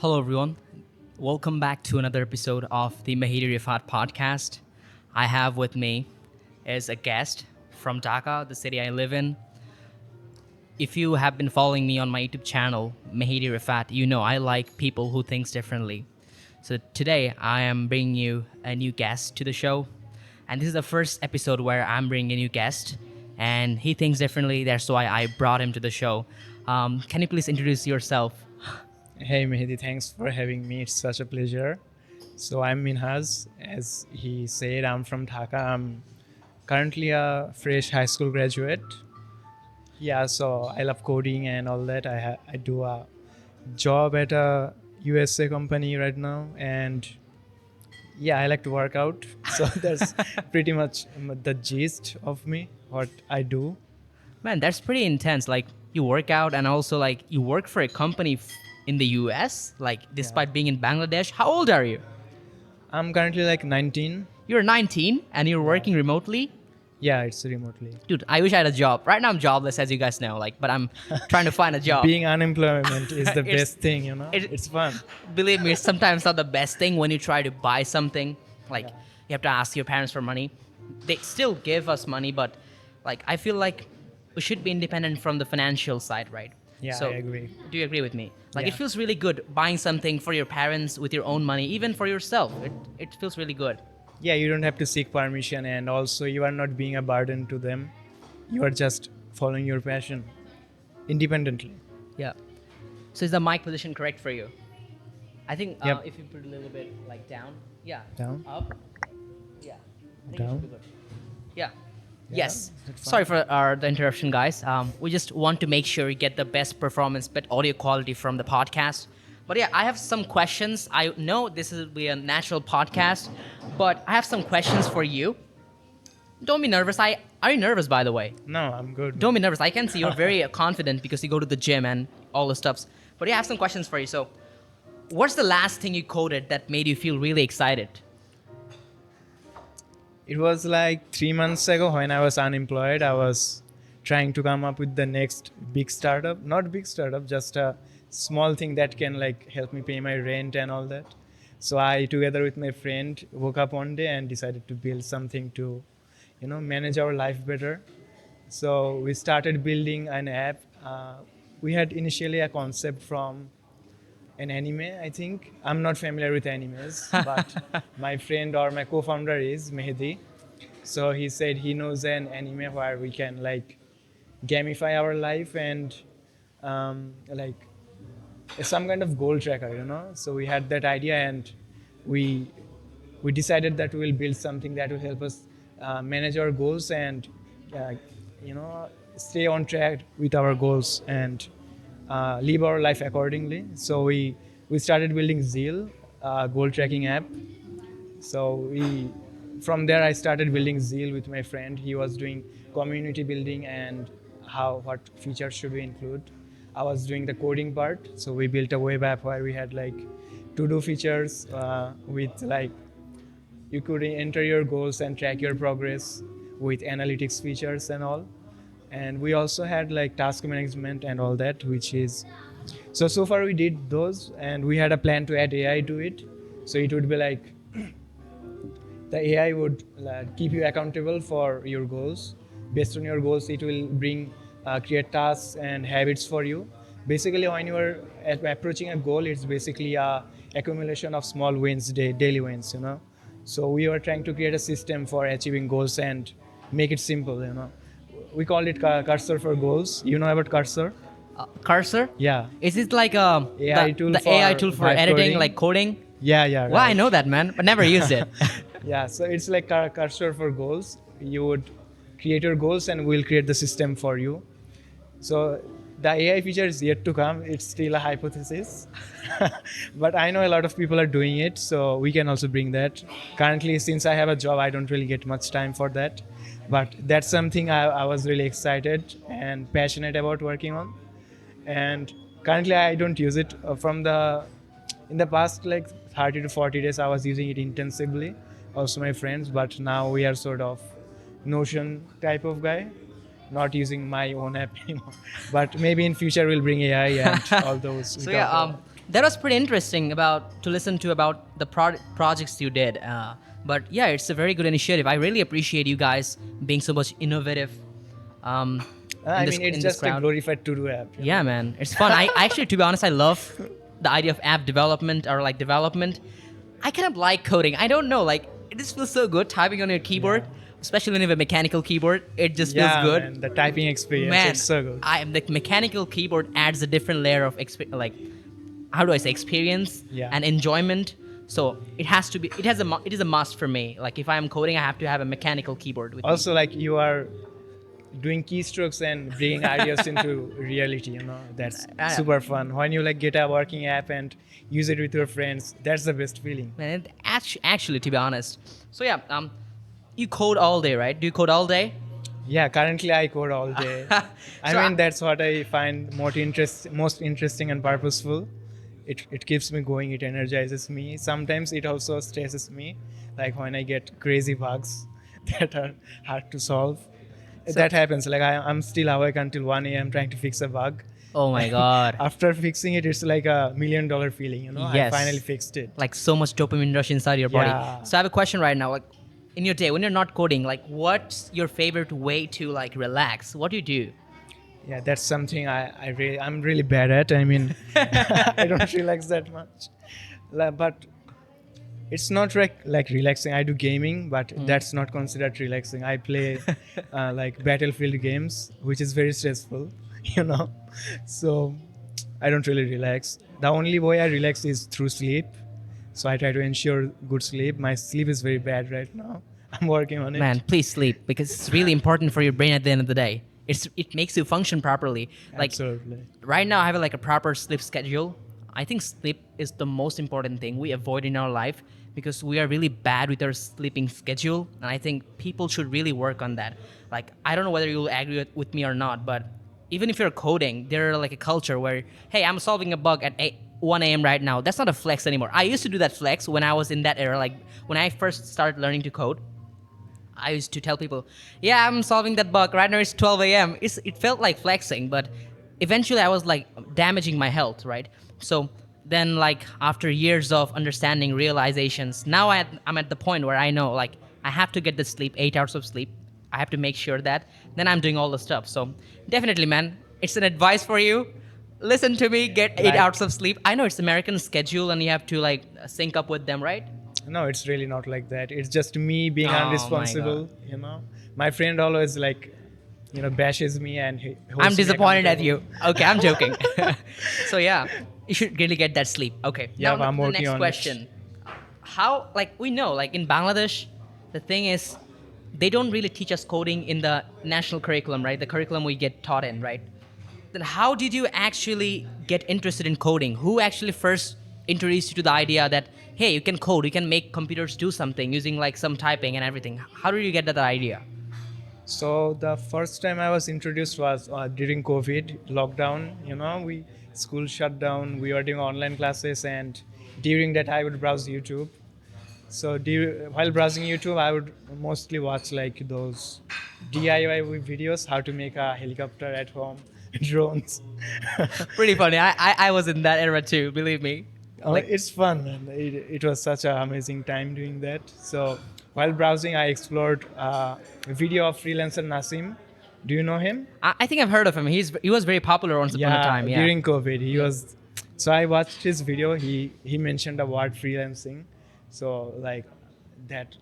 Hello, everyone. Welcome back to another episode of the Mehedi Rifat Podcast. I have with me is a guest from Dhaka, the city I live in. If you have been following me on my YouTube channel, Mehedi Rifat, you know I like people who think differently. So today I am bringing you a new guest to the show. And this is the first episode where I'm bringing a new guest. And he thinks differently. That's why I brought him to the show. Can you please introduce yourself? Hey Mehedi, thanks for having me. It's such a pleasure. So I'm Minhaz. As he said, I'm from Dhaka. I'm currently a fresh high school graduate. Yeah, so I love coding and all that. I do a job at a USA company right now, and yeah, I like to work out. So that's pretty much the gist of me, what I do. Man, that's pretty intense. Like you work out and also like you work for a company in the US, like despite being in Bangladesh. How old are you? I'm currently like 19. You're 19 and you're working remotely? Yeah, it's remotely. Dude, I wish I had a job. Right now I'm jobless, as you guys know, like, but I'm trying to find a job. Being unemployment is the best thing, you know? it- It's fun. Believe me, it's sometimes not the best thing when you try to buy something. Like you have to ask your parents for money. They still give us money, but like I feel like we should be independent from the financial side, right? Yeah, So, I agree. Do you agree with me? Like it Yeah. feels really good buying something for your parents with your own money, even for yourself. It feels really good. Yeah, you don't have to seek permission, and also you are not being a burden to them. You are just following your passion independently. Yeah. So is the mic position correct for you? I think Yep. if you put it a little bit like down. Yeah. Down. Up. Yeah. I think it Down. should be good. Yeah. Yeah, Yes. that's fine. Sorry for the interruption, guys. We just want to make sure you get the best performance, best audio quality from the podcast. But yeah, I have some questions. I know this will be a natural podcast, but I have some questions for you. Don't be nervous. Are you nervous, by the way? No, I'm good. Don't be nervous. I can see you're very confident because you go to the gym and all the stuffs. But yeah, I have some questions for you. So, what's the last thing you coded that made you feel really excited? It was like 3 months ago when I was unemployed. I was trying to come up with the next big startup. Not big startup, just a small thing that can like help me pay my rent and all that. So I, together with my friend, woke up one day and decided to build something to, manage our life better. So we started building an app. We had initially a concept from an anime, I think. I'm not familiar with animes, but my friend or my co-founder is Mehedi. So he said he knows an anime where we can like gamify our life and like some kind of goal tracker. So we had that idea and we decided that we will build something that will help us manage our goals and stay on track with our goals and live our life accordingly. So we started building Zeal, a goal tracking app. So from there I started building Zeal with my friend. He was doing community building and what features should we include. I was doing the coding part. So we built a web app where we had like to-do features with like you could enter your goals and track your progress with analytics features and all. And we also had like task management and all that, which is so far we did those, and we had a plan to add AI to it. So it would be like the AI would keep you accountable for your goals. Based on your goals, it will create tasks and habits for you. Basically, when you are approaching a goal, it's basically a accumulation of small wins, daily wins. So we were trying to create a system for achieving goals and make it simple. We call it cursor for goals. You know about cursor? Cursor? Yeah. Is it like AI tool the for AI tool for vibe editing, coding? like coding? Yeah, Well, I right. know that, man, but never used it. Yeah, so it's like cursor for goals. You would create your goals and we'll create the system for you. So the AI feature is yet to come. It's still a hypothesis. But I know a lot of people are doing it, so we can also bring that. Currently, since I have a job, I don't really get much time for that. But that's something I was really excited and passionate about working on. And currently, I don't use it. In the past, like 30 to 40 days, I was using it intensively. Also my friends, but now we are sort of Notion type of guy. Not using my own app anymore, but maybe in future we'll bring AI and all those. So yeah, That was pretty interesting about to listen to about the projects you did. But yeah, it's a very good initiative. I really appreciate you guys being so much innovative um, I mean, it's in this just a crowd. glorified to-do app. Yeah, man, it's fun. I actually, to be honest, I love the idea of app development or like development. I kind of like coding. I don't know, like it just feels so good typing on your keyboard, especially when you have a mechanical keyboard. It just feels Yeah, good. man, the typing experience, Man, it's so good. the mechanical keyboard adds a different layer of like how do I say experience Yeah. and enjoyment. So it has to be. It is a must for me. Like if I am coding, I have to have a mechanical keyboard with me. Also, like you are doing keystrokes and bringing ideas into reality, you know, that's super fun. When you like get a working app and use it with your friends, that's the best feeling. Man, actually, to be honest. So yeah, you code all day, right? Do you code all day? Yeah, currently I code all day. I So mean, that's what I find most interesting and purposeful. It keeps me going, it energizes me. Sometimes it also stresses me, like when I get crazy bugs that are hard to solve. That happens. Like I'm still awake until 1 a.m. trying to fix a bug. Oh my god. After fixing it, it's like a $1 million feeling, you know. Yes. I finally fixed it. Like so much dopamine rush inside your body. Yeah. So I have a question right now. Like in your day when you're not coding, like what's your favorite way to like relax? What do you do? Yeah, that's something I'm really bad at. I mean, I don't relax that much. But it's not like relaxing. I do gaming, but that's not considered relaxing. I play like Battlefield games, which is very stressful, you know. So I don't really relax. The only way I relax is through sleep. So I try to ensure good sleep. My sleep is very bad right now. I'm working on it. Man, please sleep because it's really important for your brain at the end of the day. It makes you function properly. Like Absolutely. right now I have like a proper sleep schedule. I think sleep is the most important thing we avoid in our life because we are really bad with our sleeping schedule, and I think people should really work on that. Like I don't know whether you'll agree with me or not, but even if you're coding, there's like a culture where, hey, I'm solving a bug at 1 a.m. right now. That's not a flex anymore. I used to do that flex when I was in that era, like when I first started learning to code. I used to tell people, yeah, I'm solving that bug. Right now it's 12 a.m. It felt like flexing, but eventually I was like damaging my health, right? So then like after years of understanding realizations, now I'm at the point where I know like I have to get the sleep, 8 hours of sleep. I have to make sure that then I'm doing all the stuff. So definitely, man, it's an advice for you. Listen to me, get 8 Right. hours of sleep. I know it's American schedule and you have to like sync up with them, right? No, it's really not like that. It's just me being Oh my unresponsible, you know. My friend always like, you know, bashes me and he holds I'm me disappointed at accountable. you. Okay, I'm joking. So yeah, you should really get that sleep. Okay. Yeah, Now I'm the working next on it. question. How like we know like in Bangladesh, the thing is they don't really teach us coding in the national curriculum, right? The curriculum we get taught in, right? Then how did you actually get interested in coding? Who actually first introduced you to the idea that hey, you can code, you can make computers do something using like some typing and everything? How did you get that idea? So the first time I was introduced was during COVID lockdown. You know, school shut down. We were doing online classes, and during that I would browse YouTube. So while browsing YouTube, I would mostly watch like those DIY videos, how to make a helicopter at home, drones. Pretty funny. I was in that era too, believe me. Like- It's fun, man. It was such an amazing time doing that. So while browsing, I explored a video of freelancer Nasim. Do you know him? I think I've heard of him. He was very popular once upon a time. Yeah. During COVID, he was. So I watched his video. He mentioned the word freelancing, so like that,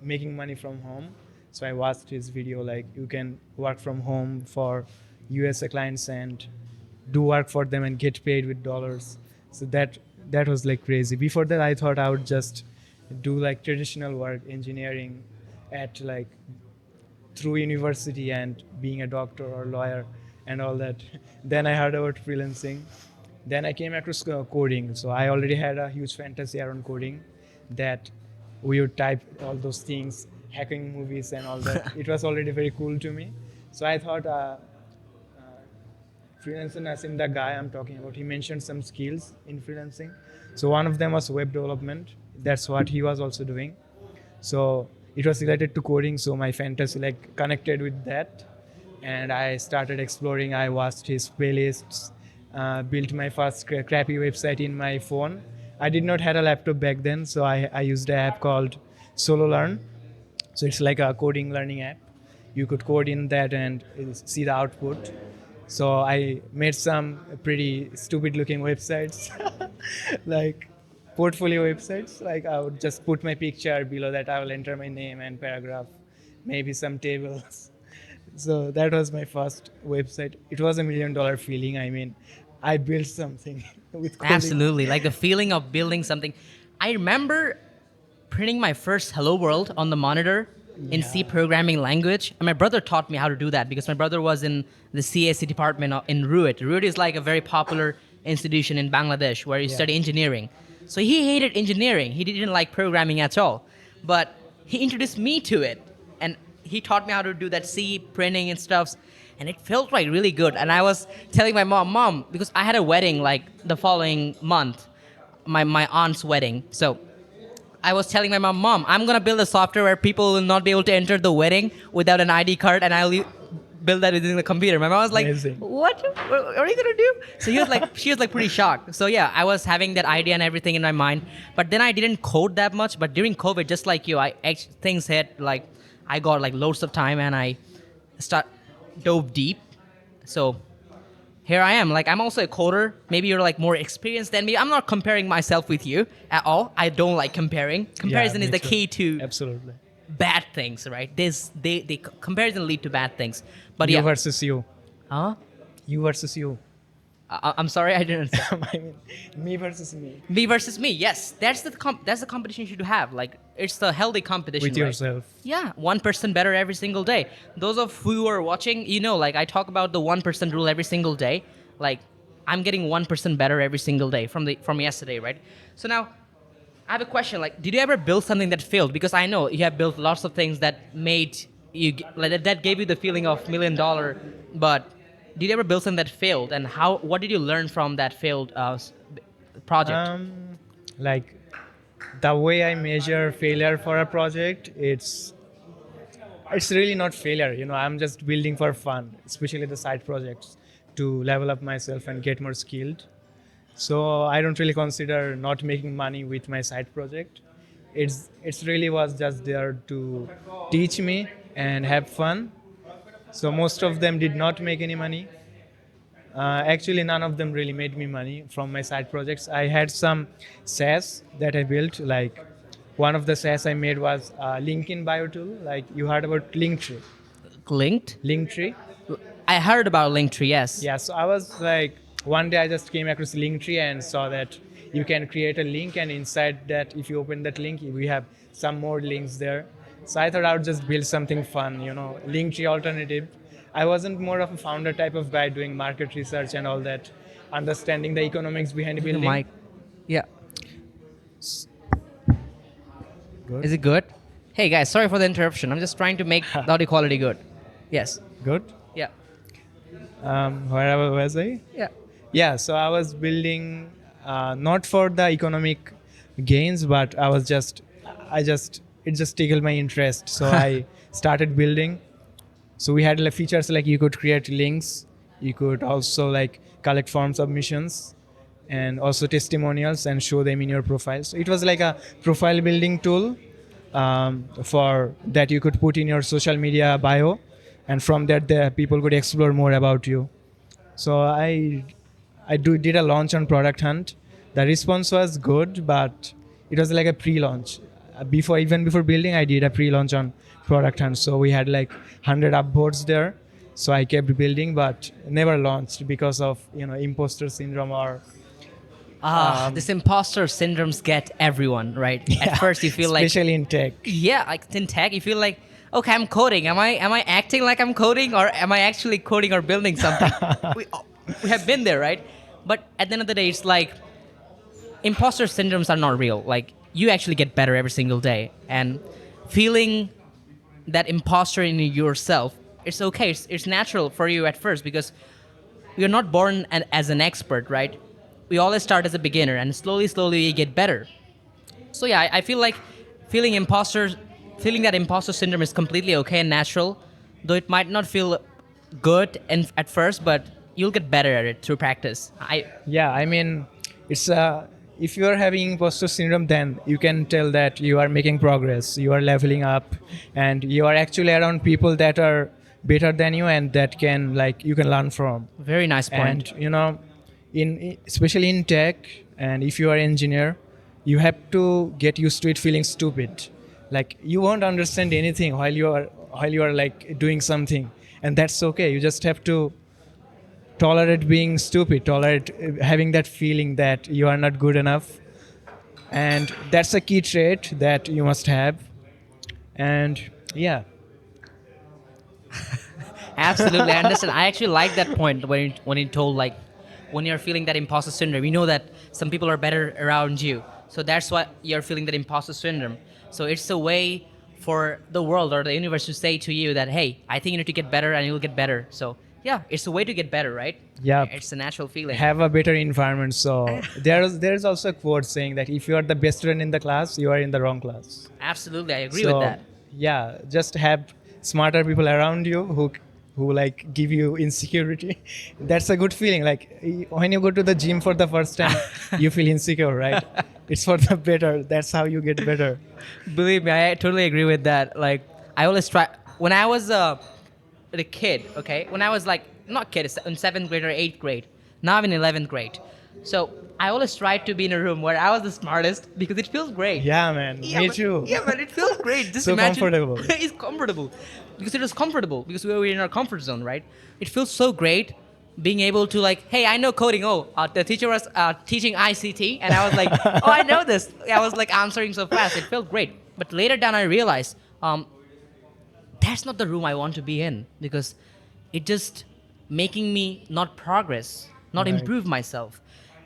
making money from home. So I watched his video. Like you can work from home for USA clients and do work for them and get paid with dollars. So that was like crazy. Before that, I thought I would just do like traditional work, engineering, at like through university and being a doctor or lawyer and all that. Then I heard about freelancing. Then I came across coding. So I already had a huge fantasy around coding, that we would type all those things, hacking movies and all that. It was already very cool to me. So I thought freelancer Nasim, the guy I'm talking about, he mentioned some skills in freelancing. So one of them was web development. That's what he was also doing. So it was related to coding. So my fantasy like connected with that, and I started exploring. I watched his playlists, built my first crappy website in my phone. I did not have a laptop back then, so I used an app called Solo Learn. So it's like a coding learning app. You could code in that and see the output. So I made some pretty stupid looking websites, like portfolio websites. Like I would just put my picture below that. I will enter my name and paragraph, maybe some tables. So that was my first website. It was $1 million feeling. I mean, I built something with coding. Absolutely. Like the feeling of building something. I remember printing my first Hello World on the monitor in C programming language. And my brother taught me how to do that because my brother was in the CAC department in RUIT. RUIT is like a very popular institution in Bangladesh where you study engineering. So he hated engineering. He didn't like programming at all. But he introduced me to it. And he taught me how to do that C printing and stuff. And it felt like really good. And I was telling my mom, because I had a wedding like the following month, my aunt's wedding. So I was telling my mom, I'm going to build a software where people will not be able to enter the wedding without an ID card, and I'll build that within the computer. My mom was like, Amazing. What are you going to do? So she was like pretty shocked. So yeah, I was having that idea and everything in my mind, but then I didn't code that much. But during COVID, just like you, things hit, like I got like loads of time and I dove deep. So here I am. Like I'm also a coder. Maybe you're like more experienced than me. I'm not comparing myself with you at all. I don't like comparing. Comparison is the key to absolutely bad things, right? They comparison lead to bad things. But you yeah, versus you. huh? You versus you. I'm sorry, I didn't understand. I mean, me versus me. Me versus me. Yes, that's the competition you should have. Like it's the healthy competition With right? yourself. Yeah, 1% better every single day. Those of who are watching, like I talk about the 1% rule every single day. Like I'm getting 1% better every single day from yesterday, right? So now I have a question. Like, did you ever build something that failed? Because I know you have built lots of things that made you that gave you the feeling of $1 million, but did you ever build something that failed, and what did you learn from that failed project? Like the way I measure failure for a project, it's really not failure. I'm just building for fun, especially the side projects, to level up myself and get more skilled. So I don't really consider not making money with my side project. It's really was just there to teach me and have fun. So most of them did not make any money. Actually, none of them really made me money from my side projects. I had some SaaS that I built. Like one of the SaaS I made was LinkedIn bio tool. Like you heard about Linktree. Linktree. I heard about Linktree. Yes. Yeah. So I was like, one day I just came across Linktree and saw that you can create a link, and inside that, if you open that link, we have some more links there. So I thought I would just build something fun, Linktree alternative. I wasn't more of a founder type of guy doing market research and all that, understanding the economics behind building. Mike. Yeah. Good. Is it good? Hey guys, sorry for the interruption. I'm just trying to make the audio quality good. Yes. Good. Yeah. Wherever was I? Yeah. Yeah, so I was building not for the economic gains, but it just tickled my interest. So I started building. So we had features like you could create links, you could also like collect form submissions and also testimonials and show them in your profile. So it was like a profile building tool for that you could put in your social media bio, and from that the people could explore more about you. So I did a launch on Product Hunt. The response was good, but it was like a pre-launch. Before building, I did a pre-launch on Product Hunt. So we had like 100 upvotes there. So I kept building, but never launched because of imposter syndrome or This imposter syndromes get everyone, right? Yeah, At first you feel like, especially in tech. yeah, like in tech, you feel like, okay, I'm coding. Am I acting like I'm coding, or am I actually coding or building something? we have been there, right? But at the end of the day, it's like imposter syndromes are not real. Like you actually get better every single day, and feeling that imposter in yourself, it's okay. It's natural for you at first because you're not born as an expert, right? We always start as a beginner, and slowly you get better. So yeah, I feel like feeling that imposter syndrome is completely okay and natural, though it might not feel good at first, but you'll get better at it through practice. Yeah, I mean, it's if you are having imposter syndrome, then you can tell that you are making progress, you are leveling up, and you are actually around people that are better than you and that can like you can learn from. Very nice point. And in especially in tech, and if you are engineer, you have to get used to it feeling stupid. Like you won't understand anything while you are like doing something, and that's okay. You just have to tolerate being stupid, tolerate having that feeling that you are not good enough, and that's a key trait that you must have. And yeah, Absolutely, I understand. I actually like that point when you told like when you're feeling that imposter syndrome, you know that some people are better around you, so that's why you're feeling that imposter syndrome. So it's a way for the world or the universe to say to you that hey, I think you need to get better and you'll get better. So yeah, it's a way to get better, right? Yeah. It's a natural feeling. have a better environment. So there's also a quote saying that if you are the best student in the class, you are in the wrong class. Absolutely, I agree So, with that. yeah, just have smarter people around you who like give you insecurity. That's a good feeling. Like when you go to the gym for the first time, you feel insecure, right? It's for the better. That's how you get better. Believe me, I totally agree with that. Like, I always try when I was a kid. Okay, when I was like not kid, in 7th grade or 8th grade. Now I'm in 11th grade. So I always tried to be in a room where I was the smartest because it feels great. Yeah, man. Me too. Yeah, man, it feels great. Just So imagine, comfortable. It's comfortable because it is comfortable because we were in our comfort zone, right? It feels so great being able to like, hey, I know coding. Oh, the teacher was teaching ICT, and I was like, oh, I know this. I was like answering so fast. It felt great. But later down, I realized that's not the room I want to be in because it just making me not progress, not Right. improve myself.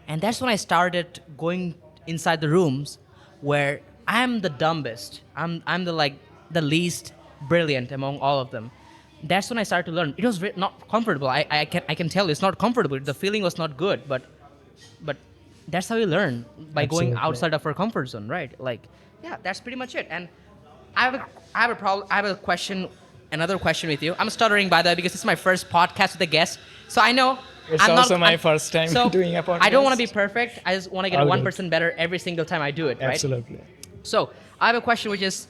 And that's when I started going inside the rooms where I'm the dumbest. I'm the like the least brilliant among all of them. That's when I started to learn. It was not comfortable. I can tell you it's not comfortable. The feeling was not good, but that's how you learn by going Absolutely. outside of our comfort zone, right? Like, yeah, that's pretty much it. And I have a problem. I have a question, another question with you. I'm stuttering by the way because this is my first podcast with a guest, so I know It's also my first time doing a podcast. I don't want to be perfect. I just want to get All 1% good. better every single time I do it, right? Absolutely. So I have a question which is,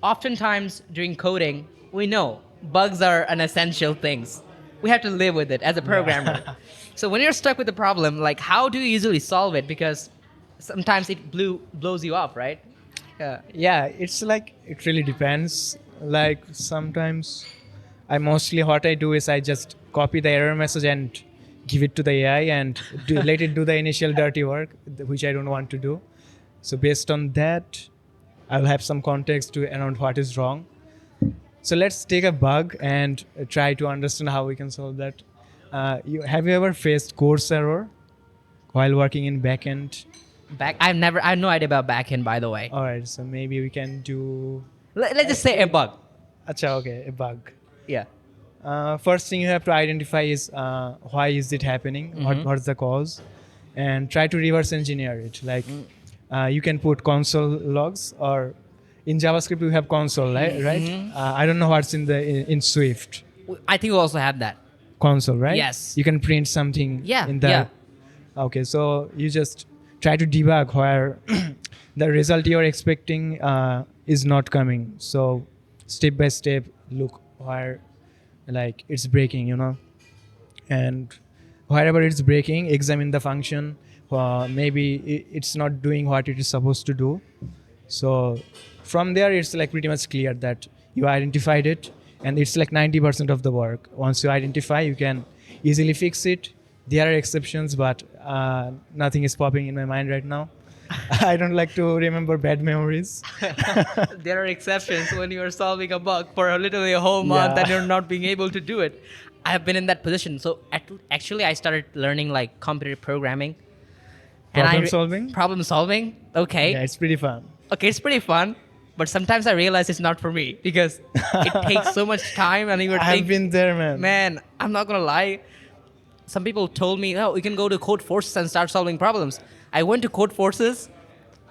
oftentimes during coding, we know bugs are an essential things. We have to live with it as a programmer. So when you're stuck with a problem, like how do you usually solve it? Because sometimes it blows you off, right? Yeah. Yeah, it's like it really depends. Like sometimes what I do is I just copy the error message and give it to the AI and let it do the initial dirty work, which I don't want to do. So based on that, I'll have some context around what is wrong. So let's take a bug and try to understand how we can solve that. Have you ever faced course error while working in backend? I have no idea about backend, by the way. All right, so maybe we can do. Let's just say a bug. Acha, okay, a bug. Yeah. First thing you have to identify is why is it happening? What's the cause? And try to reverse engineer it. Like you can put console logs, or in JavaScript we have console, right? I don't know what's in Swift. I think we also have that. Console, right? Yes. You can print something in the. Yeah. Okay, so you just try to debug where the result you're expecting is not coming. So step by step, look where like it's breaking, and wherever it's breaking, examine the function. Maybe it's not doing what it is supposed to do. So from there, it's like pretty much clear that you identified it, and it's like 90% of the work. Once you identify, you can easily fix it. There are exceptions, but nothing is popping in my mind right now. I don't like to remember bad memories. There are exceptions when you are solving a bug for literally a whole month Yeah. and you're not being able to do it. I have been in that position. So actually, I started learning like computer programming. Problem Problem solving. Okay. Yeah, it's pretty fun. Okay, it's pretty fun. But sometimes I realize it's not for me because it takes so much time and you were I've thinking, been there, man. man, I'm not going to lie. Some people told me, oh, you can go to Code Forces and start solving problems. I went to Code Forces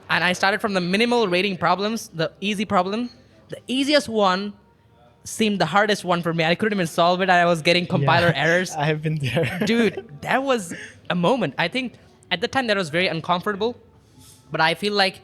and I started from the minimal rating problems, the easy problem. The easiest one seemed the hardest one for me. I couldn't even solve it. I was getting compiler errors. I have been there. Dude, that was a moment. I think at the time that was very uncomfortable, but I feel like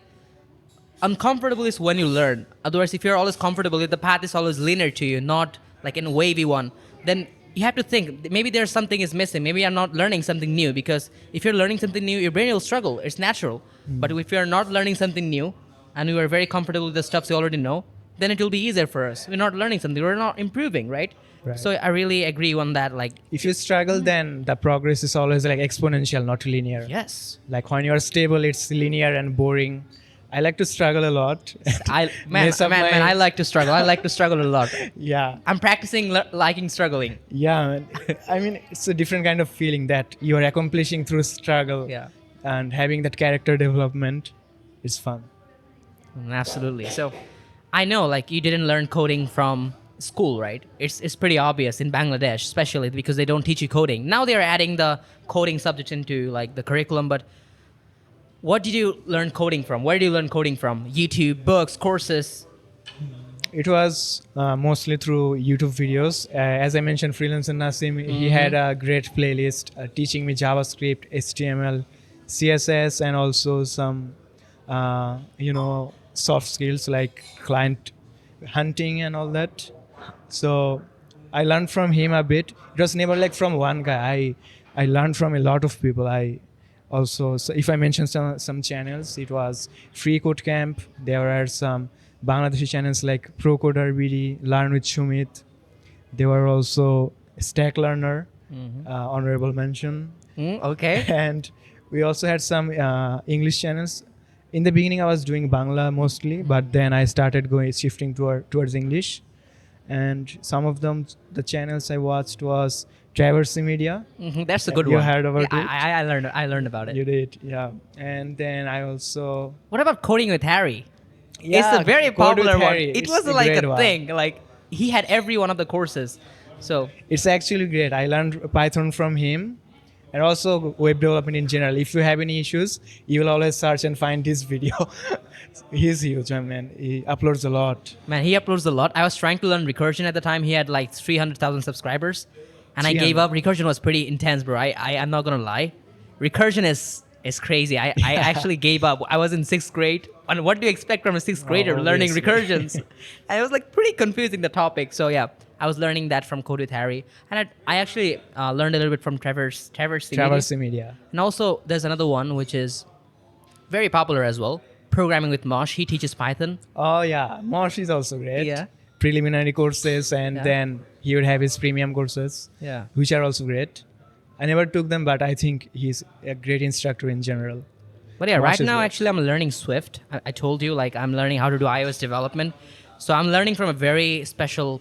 uncomfortable is when you learn. Otherwise, if you're always comfortable, if the path is always linear to you, not like in a wavy one, then you have to think maybe there's something is missing. Maybe I'm not learning something new, because if you're learning something new, your brain will struggle. It's natural. But if you're not learning something new and you are very comfortable with the stuff you already know, then it will be easier for us. We're not learning something. We're not improving, right? Right. So I really agree on that. Like, If you struggle, then the progress is always like exponential, not linear. yes. Like when you're stable, it's linear and boring. I like to struggle a lot. Mess up my- I like to struggle. I like to struggle a lot. Yeah. I'm practicing liking struggling. Yeah, man. I mean, it's a different kind of feeling that you are accomplishing through struggle. Yeah. And having that character development is fun. Absolutely. So I know like you didn't learn coding from school, right? It's pretty obvious in Bangladesh, especially because they don't teach you coding. Now they're adding the coding subject into like the curriculum, but what did you learn coding from? Where did you learn coding from? YouTube, books, courses? It was mostly through YouTube videos. As I mentioned, Freelancer Nasim, he had a great playlist teaching me JavaScript, HTML, CSS, and also some, soft skills like client hunting and all that. So I learned from him a bit. It was never like from one guy. I learned from a lot of people. So if I mention some channels, it was Free Code Camp. There were some Bangladeshi channels like Pro Coder BD, Learn with Shumit. There were also Stack Learner, honorable mention. Okay. And we also had some English channels. In the beginning, I was doing Bangla mostly, but then I started shifting towards English. And some of them, the channels I watched was Traversy Media. That's a good You one. heard about Yeah, it? I learned about it. You did, yeah. And then I also... What about coding with Harry? Yeah, it's a very Code with popular one. Harry. It It's was a like great a one. thing. Like he had every one of the courses. So It's actually great. I learned Python from him, and also web development in general. If you have any issues, you will always search and find this video. He's huge, man. He uploads a lot. man, he uploads a lot. I was trying to learn recursion at the time. He had like 300,000 subscribers, and I gave 300. up. Recursion was pretty intense, bro. I'm not gonna lie. Recursion is crazy. I actually gave up. I was in 6th grade. And what do you expect from a 6th grader learning Obviously. recursions? And it was like pretty confusing, the topic. So yeah, I was learning that from Code with Harry, and I actually learned a little bit from Traversy Media. And also, there's another one which is very popular as well. Programming with Mosh. He teaches Python. Oh yeah, Mosh is also great. Yeah. Preliminary courses, and Yeah. then he would have his premium courses, Yeah. which are also great. I never took them, but I think he's a great instructor in general. But yeah, Mosh right is now great. actually I'm learning Swift. I told you like I'm learning how to do iOS development. So I'm learning from a very special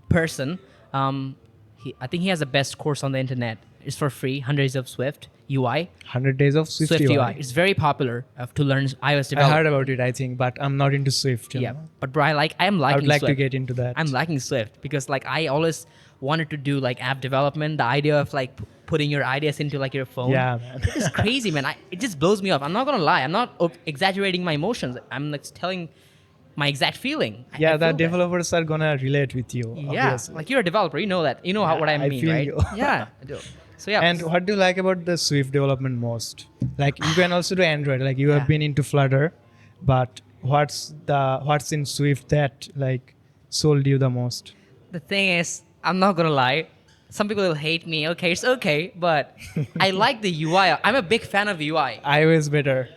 person. I think he has the best course on the internet. It's for free. 100 Days of Swift UI. 100 Days of Swift, UI. It's very popular to learn iOS I development. heard about it, I think, but I'm not into Swift. you Yeah, know. but bro, I'm I liking would like Swift. to get into that. I'm liking Swift because like I always wanted to do like app development. The idea of like putting your ideas into like your phone. Yeah, man. It's crazy, man. It just blows me off. I'm not gonna lie. I'm not exaggerating my emotions. I'm like telling my exact feeling. I Yeah, feel the that. developers are gonna relate with you. Yeah, obviously. like you're a developer. You know that. You know Yeah, what I I mean, feel right? you. Yeah, I do. So yeah. And what do you like about the Swift development most? Like you can also do Android. Like you Yeah. have been into Flutter, but what's in Swift that like sold you the most? The thing is, I'm not gonna lie. Some people will hate me. Okay, it's okay, but I like the UI. I'm a big fan of UI. iOS better.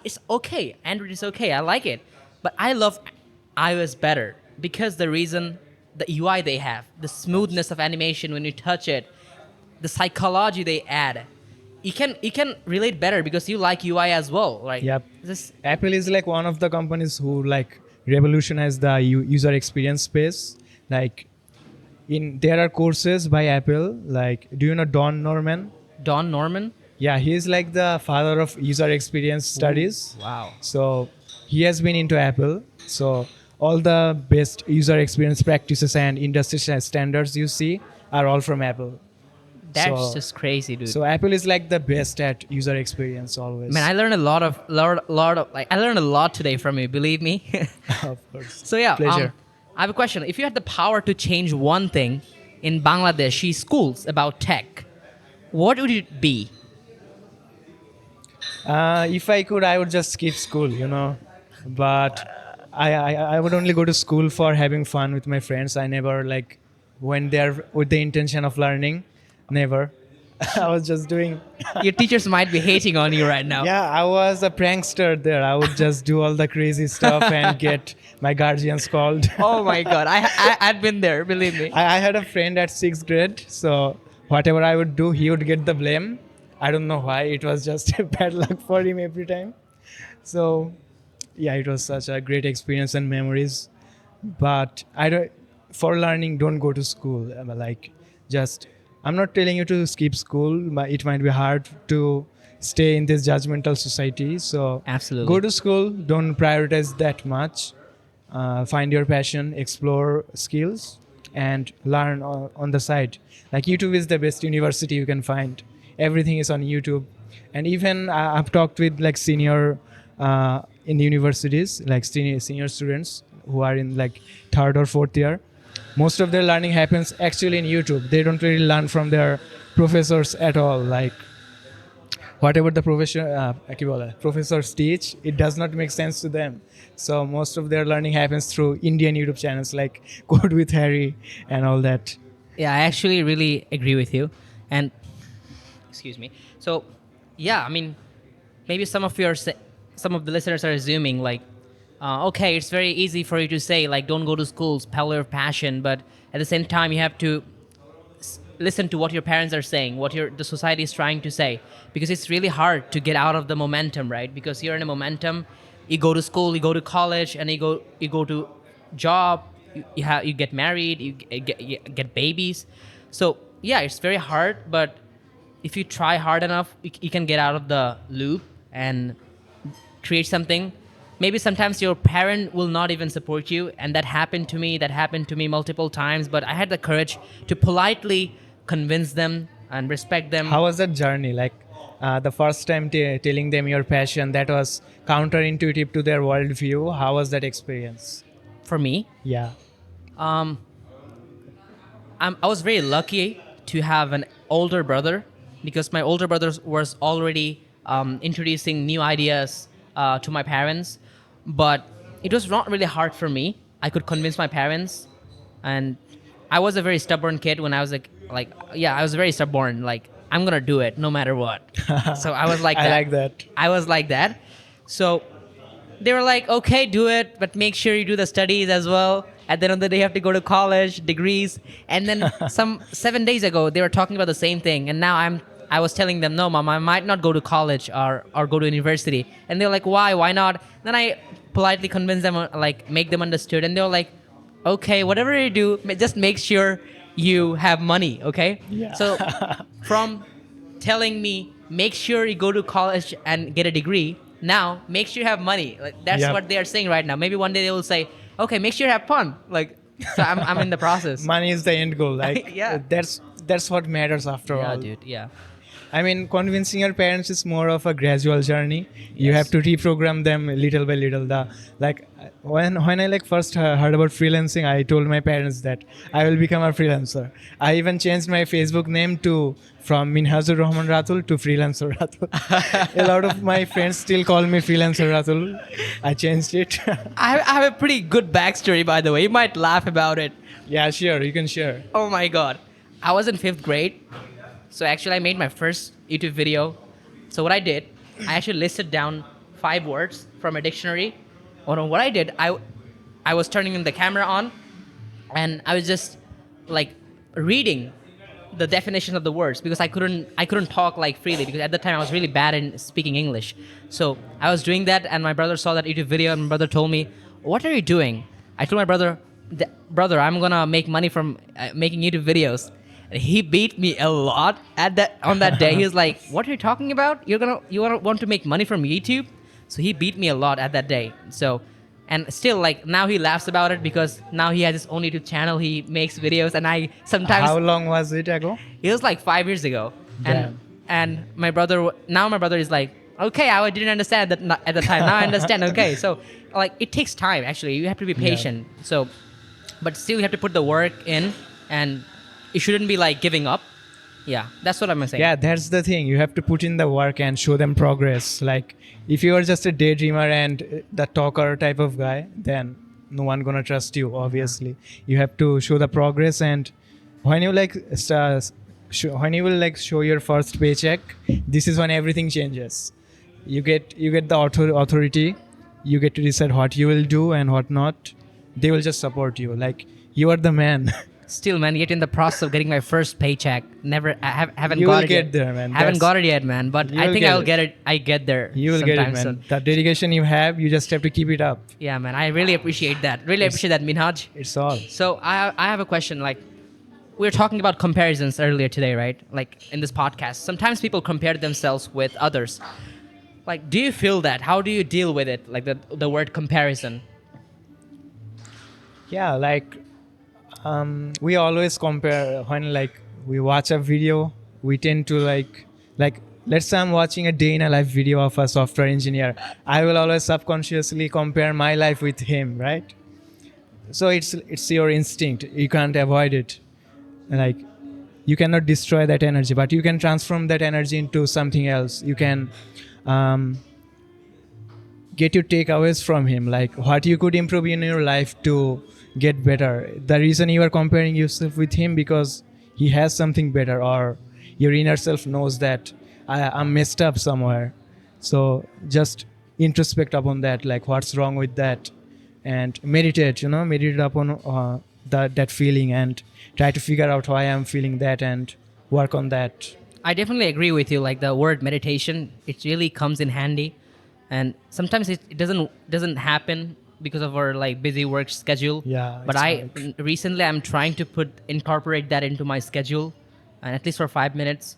It's okay. Android is okay. I like it, but I love iOS better because the UI they have, the smoothness of animation when you touch it, the psychology they add. You can relate better because you like UI as well, right? Yep. This, Apple is like one of the companies who like revolutionized the user experience space. Like there are courses by Apple. Like, do you know Don Norman? Don Norman. Yeah, he's like the father of user experience studies. Wow. So he has been into Apple. So all the best user experience practices and industry standards you see are all from Apple. That's So just crazy, dude. so Apple is like the best at user experience always. Man, I learned a lot of like I learned a lot today from you. Believe me. Of course. So yeah, Pleasure. I have a question. If you had the power to change one thing in Bangladeshi schools about tech, what would it be? If I could, I would just skip school, you know. But I would only go to school for having fun with my friends. I never like went there with the intention of learning. Never. I was just doing. Your teachers might be hating on you right now. Yeah, I was a prankster there. I would just do all the crazy stuff and get my guardians called. Oh my god, I'd been there. Believe me. I had a friend at sixth grade, so whatever I would do, he would get the blame. I don't know why. It was just bad luck for him every time. So, yeah, it was such a great experience and memories. But I don't. For learning, don't go to school. Like, just. I'm not telling you to skip school. But it might be hard to stay in this judgmental society. So, Absolutely. go to school. Don't prioritize that much. Find your passion, explore skills, and learn on the side. Like YouTube is the best university you can find. Everything is on YouTube, and even I've talked with like senior in the universities, like senior students who are in like third or fourth year. Most of their learning happens actually in YouTube. They don't really learn from their professors at all. Like whatever the professors teach, it does not make sense to them. So most of their learning happens through Indian YouTube channels like Code with Harry and all that. Yeah, I actually really agree with you. And excuse me. So, yeah, I mean, maybe some of the listeners are assuming like, okay, it's very easy for you to say like, don't go to schools, follow your passion, but at the same time, you have to listen to what your parents are saying, what the society is trying to say, because it's really hard to get out of the momentum, right? Because you're in a momentum, you go to school, you go to college, and you go to job, you get married, you get babies. So yeah, it's very hard, but if you try hard enough, you can get out of the loop and create something. Maybe sometimes your parent will not even support you, and that happened to me multiple times, but I had the courage to politely convince them and respect them. How was that journey? Like the first time telling them your passion, that was counterintuitive to their worldview. How was that experience? For me, Yeah. I was very lucky to have an older brother, because my older brother was already introducing new ideas to my parents. But it was not really hard for me. I could convince my parents, and I was a very stubborn kid when I was I was very stubborn. Like, I'm gonna do it no matter what. So I was like that. I like that. I was like that. So they were like, okay, do it, but make sure you do the studies as well. At the end of the day, you have to go to college, degrees. And then 7 days ago, they were talking about the same thing. And now I was telling them, no, mom, I might not go to college or go to university. And they were like, why? Why not? Then I politely convinced them, like, make them understood. And they were like, okay, whatever you do, just make sure you have money, okay? Yeah. So from telling me, make sure you go to college and get a degree, now make sure you have money. Like, that's Yep. what they are saying right now. Maybe one day they will say, okay, make sure you have fun. Like, so I'm in the process. Money is the end goal. Like Yeah. that's what matters after Yeah, all. dude. Yeah. I mean, convincing your parents is more of a gradual journey. You Yes. have to reprogram them little by little. When I like first heard about freelancing, I told my parents that I will become a freelancer. I even changed my Facebook name from Minhaz Ratul to Freelancer Ratul. A lot of my friends still call me Freelancer Ratul. I changed it. I have a pretty good backstory, by the way. You might laugh about it. Yeah, sure, you can share. Oh my god. I was in 5th grade. So actually I made my first YouTube video. So what I did, I actually listed down 5 words from a dictionary. What I did, I was turning the camera on, and I was just like reading the definition of the words, because I couldn't talk like freely, because at the time I was really bad in speaking English. So I was doing that, and my brother saw that YouTube video, and my brother told me, "What are you doing?" I told my brother, "Brother, I'm gonna make money from making YouTube videos." And he beat me a lot on that day. He was like, "What are you talking about? You want to make money from YouTube?" So he beat me a lot at that day. So And still, like, now he laughs about it because now he has his own YouTube channel. He makes videos, and I sometimes How long was it ago? it was like 5 years ago, Damn. and my brother is like, okay, I didn't understand that at the time. Now I understand. Okay, so like it takes time. Actually, you have to be Yeah. patient. So, but still, you have to put the work in, and it shouldn't be like giving up. Yeah, that's what I'm saying. Yeah, that's the thing. You have to put in the work and show them progress. Like if you are just a daydreamer and the talker type of guy, then no one gonna trust you. Obviously, you have to show the progress. And when you like when you will like show your first paycheck, this is when everything changes. You get the authority. You get to decide what you will do and what not. They will just support you. Like you are the man. Still, man, yet in the process of getting my first paycheck, haven't You got will it get yet. there, man. Haven't That's- got it yet, man. But You I will think get I'll it. get it. I get there. You will get it, sometime man. soon. The dedication you have, you just have to keep it up. Yeah, man. I really appreciate that. Really appreciate that, Minhaj. It's all. So I have a question. Like, we were talking about comparisons earlier today, right? Like in this podcast, sometimes people compare themselves with others. Like, do you feel that? How do you deal with it? Like the word comparison. Yeah, like we always compare when like we watch a video. We tend to like let's say I'm watching a day in a life video of a software engineer. I will always subconsciously compare my life with him, right? So it's your instinct. You can't avoid it. Like you cannot destroy that energy, but you can transform that energy into something else. You can get your takeaways from him, like what you could improve in your life to get better. The reason you are comparing yourself with him because he has something better, or your inner self knows that I'm messed up somewhere. So just introspect upon that, like what's wrong with that, and meditate upon that feeling, and try to figure out why I'm feeling that and work on that. I definitely agree with you. Like the word meditation, it really comes in handy, and sometimes it doesn't happen because of our like busy work schedule. Yeah, But it's recently I'm trying to incorporate that into my schedule, and at least for 5 minutes.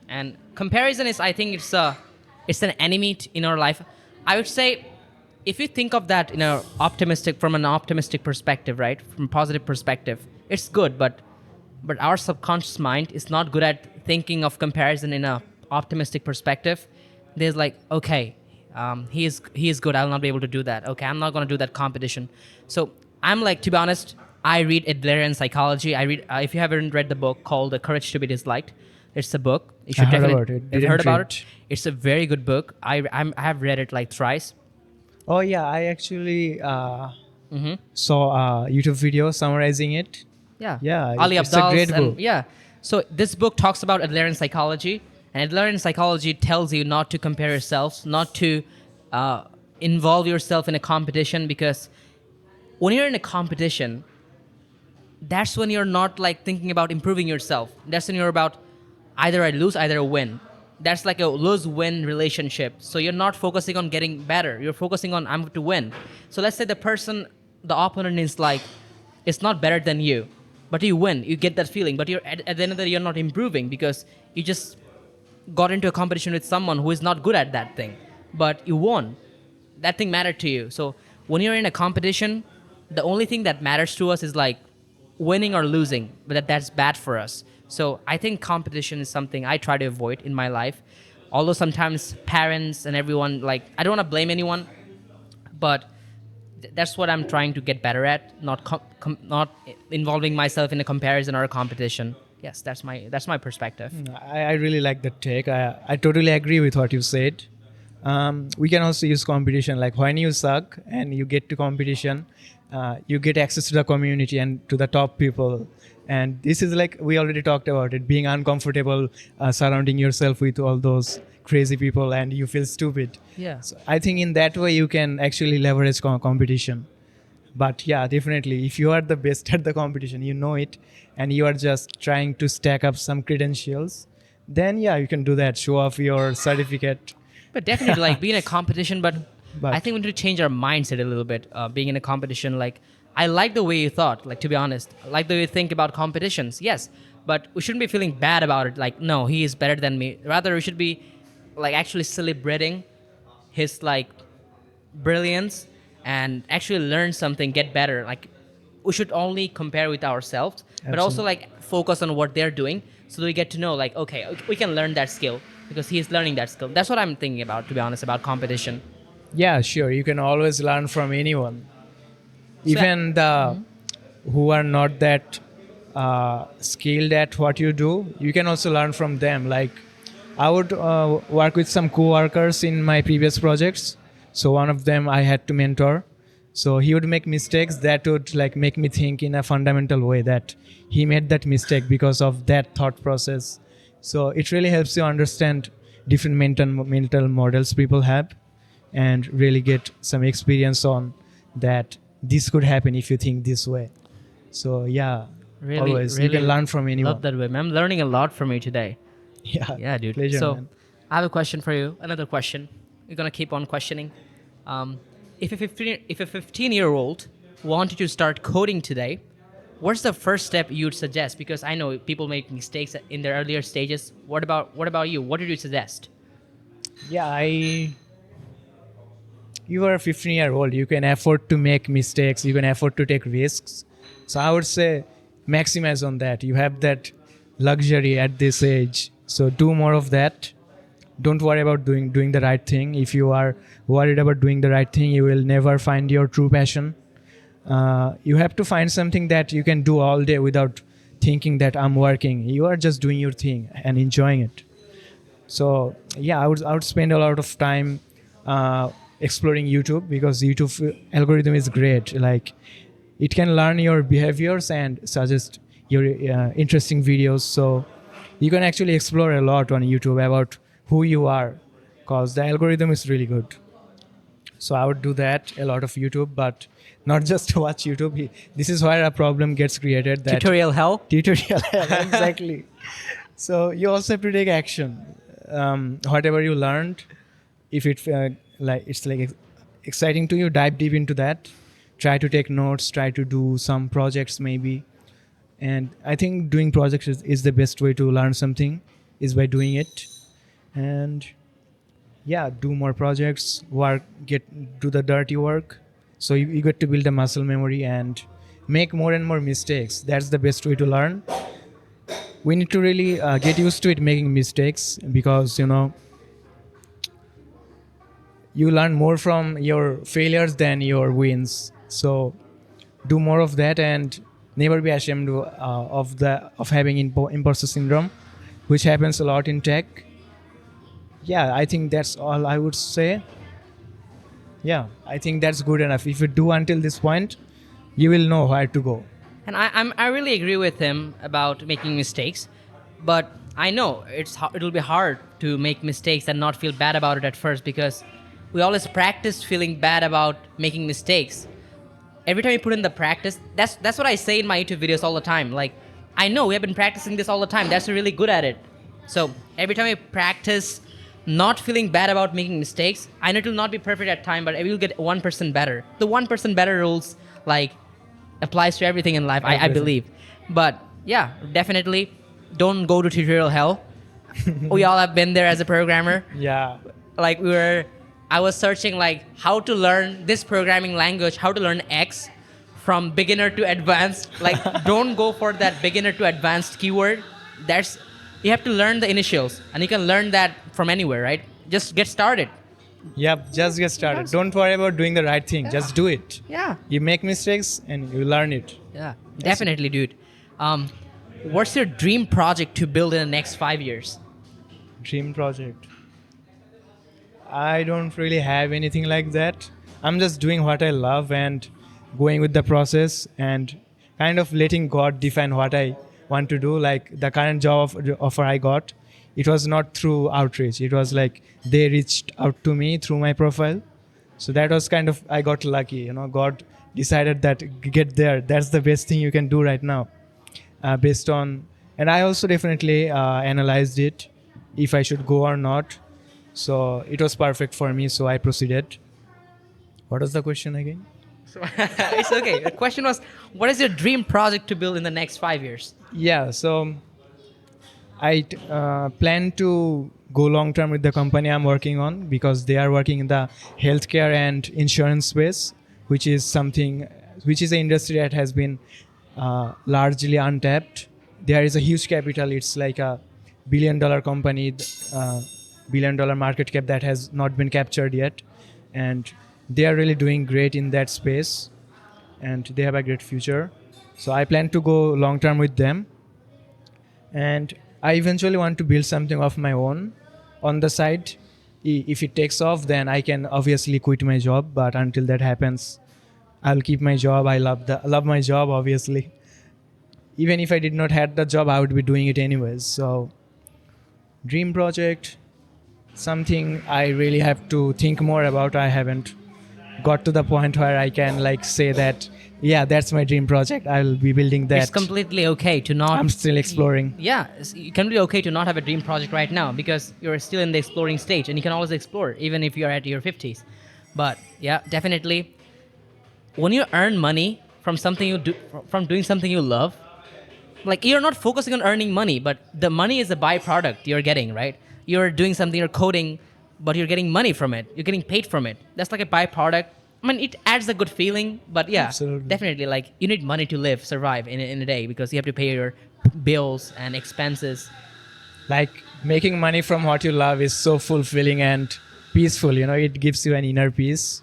And comparison is, I think it's an enemy in our life. I would say, if you think of that from an optimistic perspective, right, from a positive perspective, it's good. But our subconscious mind is not good at thinking of comparison in a optimistic perspective. There's like, okay, he is good. I'll not be able to do that. Okay, I'm not going to do that competition. So I'm like, to be honest, I read Adlerian psychology. I read if you haven't read the book called The Courage to be Disliked, it's a book. You should I heard definitely- about it. You've Didn't heard about read. it. It's a very good book. I have read it like thrice. Oh yeah, I actually saw a YouTube video summarizing it. Yeah. Yeah, Ali it's a Abdal's great book. Yeah. So this book talks about Adlerian psychology, and Adlerian psychology tells you not to compare yourselves, not to involve yourself in a competition, because when you're in a competition, that's when you're not like thinking about improving yourself. That's when you're about either I lose, either I win. That's like a lose-win relationship. So you're not focusing on getting better. You're focusing on I'm to win. So let's say the opponent is like, it's not better than you, but you win. You get that feeling, but you're at the end of the day, you're not improving because you just got into a competition with someone who is not good at that thing, but you won. That thing mattered to you. So when you're in a competition, the only thing that matters to us is like winning or losing, but that's bad for us. So I think competition is something I try to avoid in my life. Although sometimes parents and everyone, like, I don't want to blame anyone, but that's what I'm trying to get better at, not involving myself in a comparison or a competition. Yes, that's my perspective. I really like that take. I totally agree with what you said. We can also use competition. Like when you suck and you get to competition, you get access to the community and to the top people. And this is like, we already talked about it, being uncomfortable, surrounding yourself with all those crazy people and you feel stupid. Yeah. So I think in that way you can actually leverage competition. But yeah, definitely, if you are the best at the competition, you know it, and you are just trying to stack up some credentials, then yeah, you can do that, show off your certificate. But definitely, like, being in a competition, but But- I think we need to change our mindset a little bit. Being in a competition, like, I like the way you thought, like, to be honest. I like the way you think about competitions, yes. But we shouldn't be feeling bad about it, like, no, he is better than me. Rather, we should be, like, actually celebrating his, like, brilliance and actually learn something, get better. Like we should only compare with ourselves, but also like focus on what they're doing, so that we get to know like, okay, we can learn that skill because he's learning that skill. That's what I'm thinking about, to be honest, about competition. Yeah, sure. You can always learn from anyone, So, even the who are not that skilled at what you do. You can also learn from them. Like I would work with some co-workers in my previous projects. So one of them I had to mentor. So he would make mistakes that would like make me think in a fundamental way that he made that mistake because of that thought process. So it really helps you understand different mental models people have, and really get some experience on that this could happen if you think this way. So yeah, really, always really you can learn from anyone. love that way, man. I'm learning a lot from you today. Yeah, Yeah, dude. Pleasure, So, man. I have a question for you. Another question. We're gonna keep on questioning. If a 15-year-old wanted to start coding today, what's the first step you'd suggest? Because I know people make mistakes in their earlier stages. What about you? What did you suggest? Yeah, you are a 15-year-old. You can afford to make mistakes. You can afford to take risks. So I would say maximize on that. You have that luxury at this age. So do more of that. Don't worry about doing the right thing. If you are worried about doing the right thing, you will never find your true passion. You have to find something that you can do all day without thinking that I'm working. You are just doing your thing and enjoying it. So yeah, I would spend a lot of time exploring YouTube, because YouTube algorithm is great. Like it can learn your behaviors and suggest your interesting videos. So you can actually explore a lot on YouTube about who you are, because the algorithm is really good. So I would do that, a lot of YouTube, but not just to watch YouTube. This is where a problem gets created. That Tutorial hell. tutorial exactly. So you also have to take action. Whatever you learned, if it's exciting to you, dive deep into that. Try to take notes. Try to do some projects maybe. And I think doing projects is the best way to learn something, is by doing it. And yeah, do more projects, do the dirty work. So you get to build a muscle memory and make more and more mistakes. That's the best way to learn. We need to really get used to it, making mistakes, because you learn more from your failures than your wins. So do more of that, and never be ashamed of having imposter syndrome, which happens a lot in tech. Yeah, I think that's all I would say. Yeah, I think that's good enough. If you do until this point, you will know where to go. And I really agree with him about making mistakes, but I know it'll be hard to make mistakes and not feel bad about it at first, because we always practice feeling bad about making mistakes. Every time you put in the practice, that's what I say in my YouTube videos all the time. Like, I know we have been practicing this all the time. That's really good at it. So every time I practice not feeling bad about making mistakes, I know it will not be perfect at time, but I will get 1% better. The 1% better rules like applies to everything in life, I believe. But yeah, definitely don't go to tutorial hell. We all have been there as a programmer. Yeah. Like I was searching like how to learn this programming language, how to learn X from beginner to advanced. Like don't go for that beginner to advanced keyword. You have to learn the initials, and you can learn that from anywhere, right? Just get started. Yep, just get started. Don't worry about doing the right thing. Just do it. Yeah. You make mistakes and you learn it. Yeah, definitely, dude. What's your dream project to build in the next 5 years? Dream project. I don't really have anything like that. I'm just doing what I love and going with the process, and kind of letting God define what I want to do. Like the current job offer I got, it was not through outreach. It was like they reached out to me through my profile. So that was kind of, I got lucky. God decided that get there. That's the best thing you can do right now. Based on, and I also definitely analyzed it, if I should go or not. So it was perfect for me. So I proceeded. What was the question again? It's okay. The question was, what is your dream project to build in the next 5 years? Yeah, so I plan to go long term with the company I'm working on, because they are working in the healthcare and insurance space. which is something, which is an industry that has been largely untapped. There is a huge capital. It's like a billion-dollar company, billion-dollar market cap that has not been captured yet, and they are really doing great in that space, and they have a great future. So I plan to go long term with them, and I eventually want to build something of my own on the side. If it takes off, then I can obviously quit my job. But until that happens, I'll keep my job. I love my job, obviously. Even if I did not have the job, I would be doing it anyways. So, dream project, something I really have to think more about. I haven't got to the point where I can like say that, yeah, that's my dream project. I'll be building that. It's completely okay to not. I'm still exploring. Yeah, it can be okay to not have a dream project right now because you're still in the exploring stage, and you can always explore even if you're at your 50s. But yeah, definitely, when you earn money from something you do, from doing something you love, like you're not focusing on earning money, but the money is a byproduct you're getting, right? You're doing something, you're coding, but you're getting money from it. You're getting paid from it. That's like a byproduct. I mean, it adds a good feeling, but yeah, Absolutely. definitely, like you need money to live, survive in a day because you have to pay your bills and expenses. Like making money from what you love is so fulfilling and peaceful. You know, it gives you an inner peace.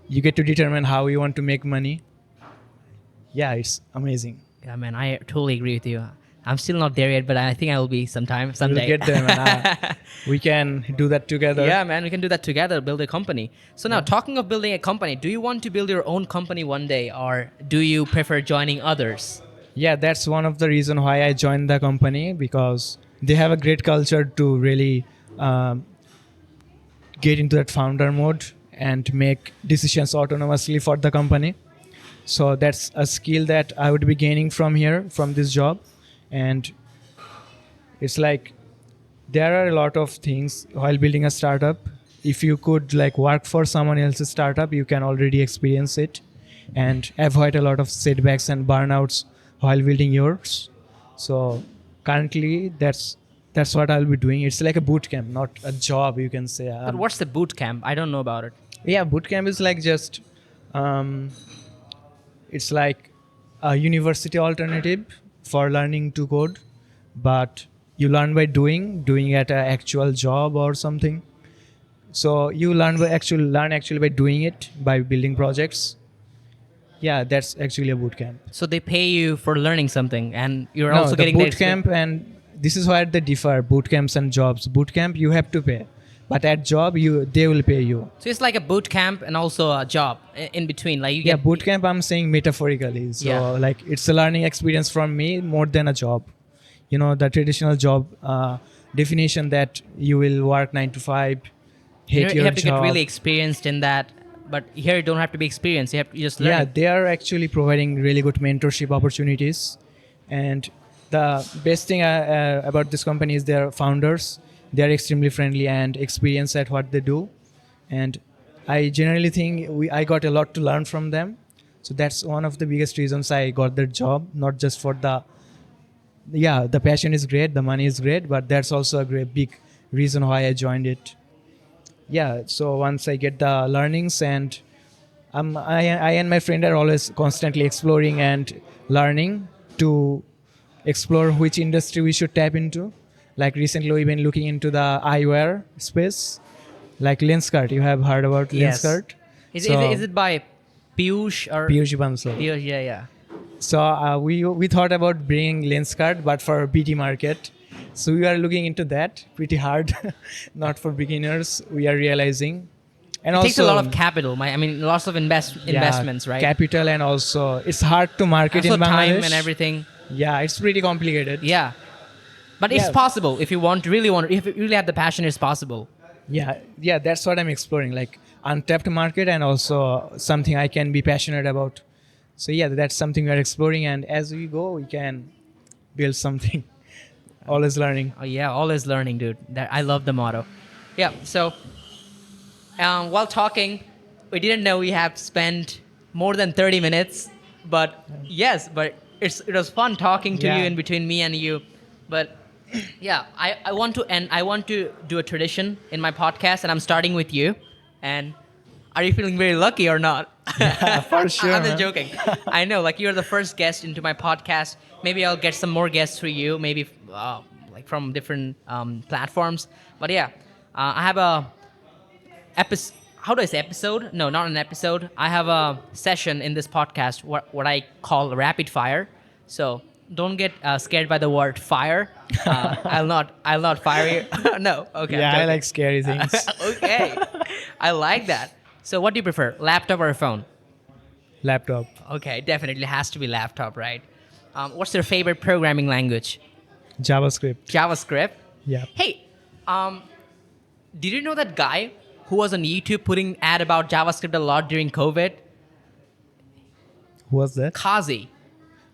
You get to determine how you want to make money. Yeah, it's amazing. Yeah, man, I totally agree with you. I'm still not there yet, but I think I will be someday. We'll get there, man. We can do that together. Yeah, man, we can do that together, build a company. So now, talking of building a company, do you want to build your own company one day, or do you prefer joining others? Yeah, that's one of the reasons why I joined the company, because they have a great culture to really get into that founder mode and make decisions autonomously for the company. So that's a skill that I would be gaining from here, from this job. And it's like there are a lot of things while building a startup. If you could like work for someone else's startup, you can already experience it and avoid a lot of setbacks and burnouts while building yours. So currently that's what I'll be doing. It's like a boot camp, not a job, you can say. But what's the boot camp? I don't know about it. Yeah, boot camp is like just it's like a university alternative for learning to code, but you learn by doing at an actual job or something. So you learn actually by doing it, by building projects. Yeah, that's actually a boot camp. So they pay you for learning something, and you're No, also the getting boot camp, and this is where they differ, boot camps and jobs. Boot camp you have to pay, but at job they will pay you. So it's like a boot camp and also a job in between. Like you Yeah, get boot camp I'm saying metaphorically. So Yeah. like it's a learning experience from me more than a job. You know, the traditional job definition that you will work 9 to 5, hate you your have to job. get really experienced in that. But here you don't have to be experienced. You just learn. Yeah, they are actually providing really good mentorship opportunities. And the best thing about this company is their founders. They are extremely friendly and experienced at what they do. And I generally think I got a lot to learn from them. So that's one of the biggest reasons I got their job, not just for the passion is great, the money is great, but that's also a great big reason why I joined it. Yeah, so once I get the learnings, and I and my friend are always constantly exploring and learning to explore which industry we should tap into. Like recently we've been looking into the eyewear space, like Lenskart. You have heard about Yes. Lenskart? Is it by Piyush or Piyush Bansal. Piyush? Yeah. So we thought about bringing Lenskart, but for BT market. So we are looking into that pretty hard, not for beginners. We are realizing, and It also takes a lot of capital. Lots of investments, right? Capital, and also it's hard to market Also in Bangladesh. time and everything. Yeah, it's pretty complicated. Yeah, but it's Yeah. possible if you if you really have the passion. It's possible. Yeah, that's what I'm exploring, like untapped market and also something I can be passionate about. So yeah, that's something we are exploring, and as we go, we can build something. Always learning. Oh yeah, always learning, dude. I love the motto. Yeah. So while talking, we didn't know we have spent more than 30 minutes, but yes, but it was fun talking to Yeah. you in between me and you. But yeah, I want to do a tradition in my podcast, and I'm starting with you. And Are you feeling very lucky or not? Yeah, for sure, I'm just man. joking. I know, like you're the first guest into my podcast. Maybe I'll get some more guests through you, maybe like from different platforms. But yeah, I have a episode. How do I say episode? No, not an episode. I have a session in this podcast, what I call rapid fire. So don't get scared by the word fire. I'll not fire you. No, okay. I'm Yeah, I joking. like scary things. Okay, I like that. So what do you prefer, laptop or a phone? Laptop. Okay, definitely has to be laptop, right? What's your favorite programming language? JavaScript. JavaScript. Yeah. Hey, did you know that guy who was on YouTube putting ad about JavaScript a lot during COVID? Who was that? Kazi.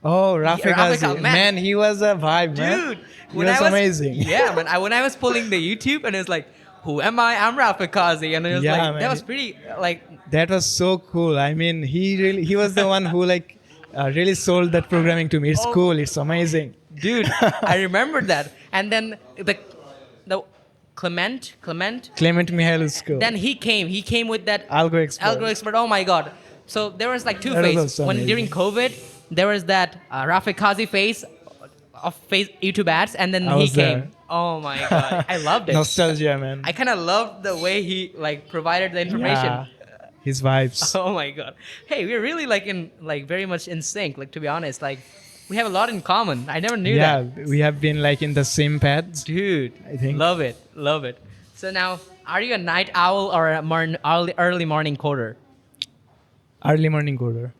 Oh, Rafik Rafik, Hazi. man. Man, he was a vibe, man. Dude, He was amazing. Yeah, man. When I was pulling the YouTube and it was like, who am I? I'm Rafik Kazi. And it was Yeah, like, man. that was pretty, like, That was so cool. I mean, he was the one who like really sold that programming to me. It's Oh. cool. It's amazing. dude, I remember that. And then the Clement, Clement Mihailescu. then he came with that Algo Expert. Algo Expert. Oh my God. So there was like two That was phases. also When amazing. during COVID, there was that Rafik Kazi phase of YouTube ads, and then I he was came. there. Oh my God. I loved it. Nostalgia, man. I kind of loved the way he like provided the information. Yeah. His vibes. Oh my God. Hey, we're really like very much in sync. Like, to be honest, like we have a lot in common. I never knew Yeah, that. we have been like in the same paths. Dude, I think. love it. So now, are you a night owl or a early morning coder? Early morning coder.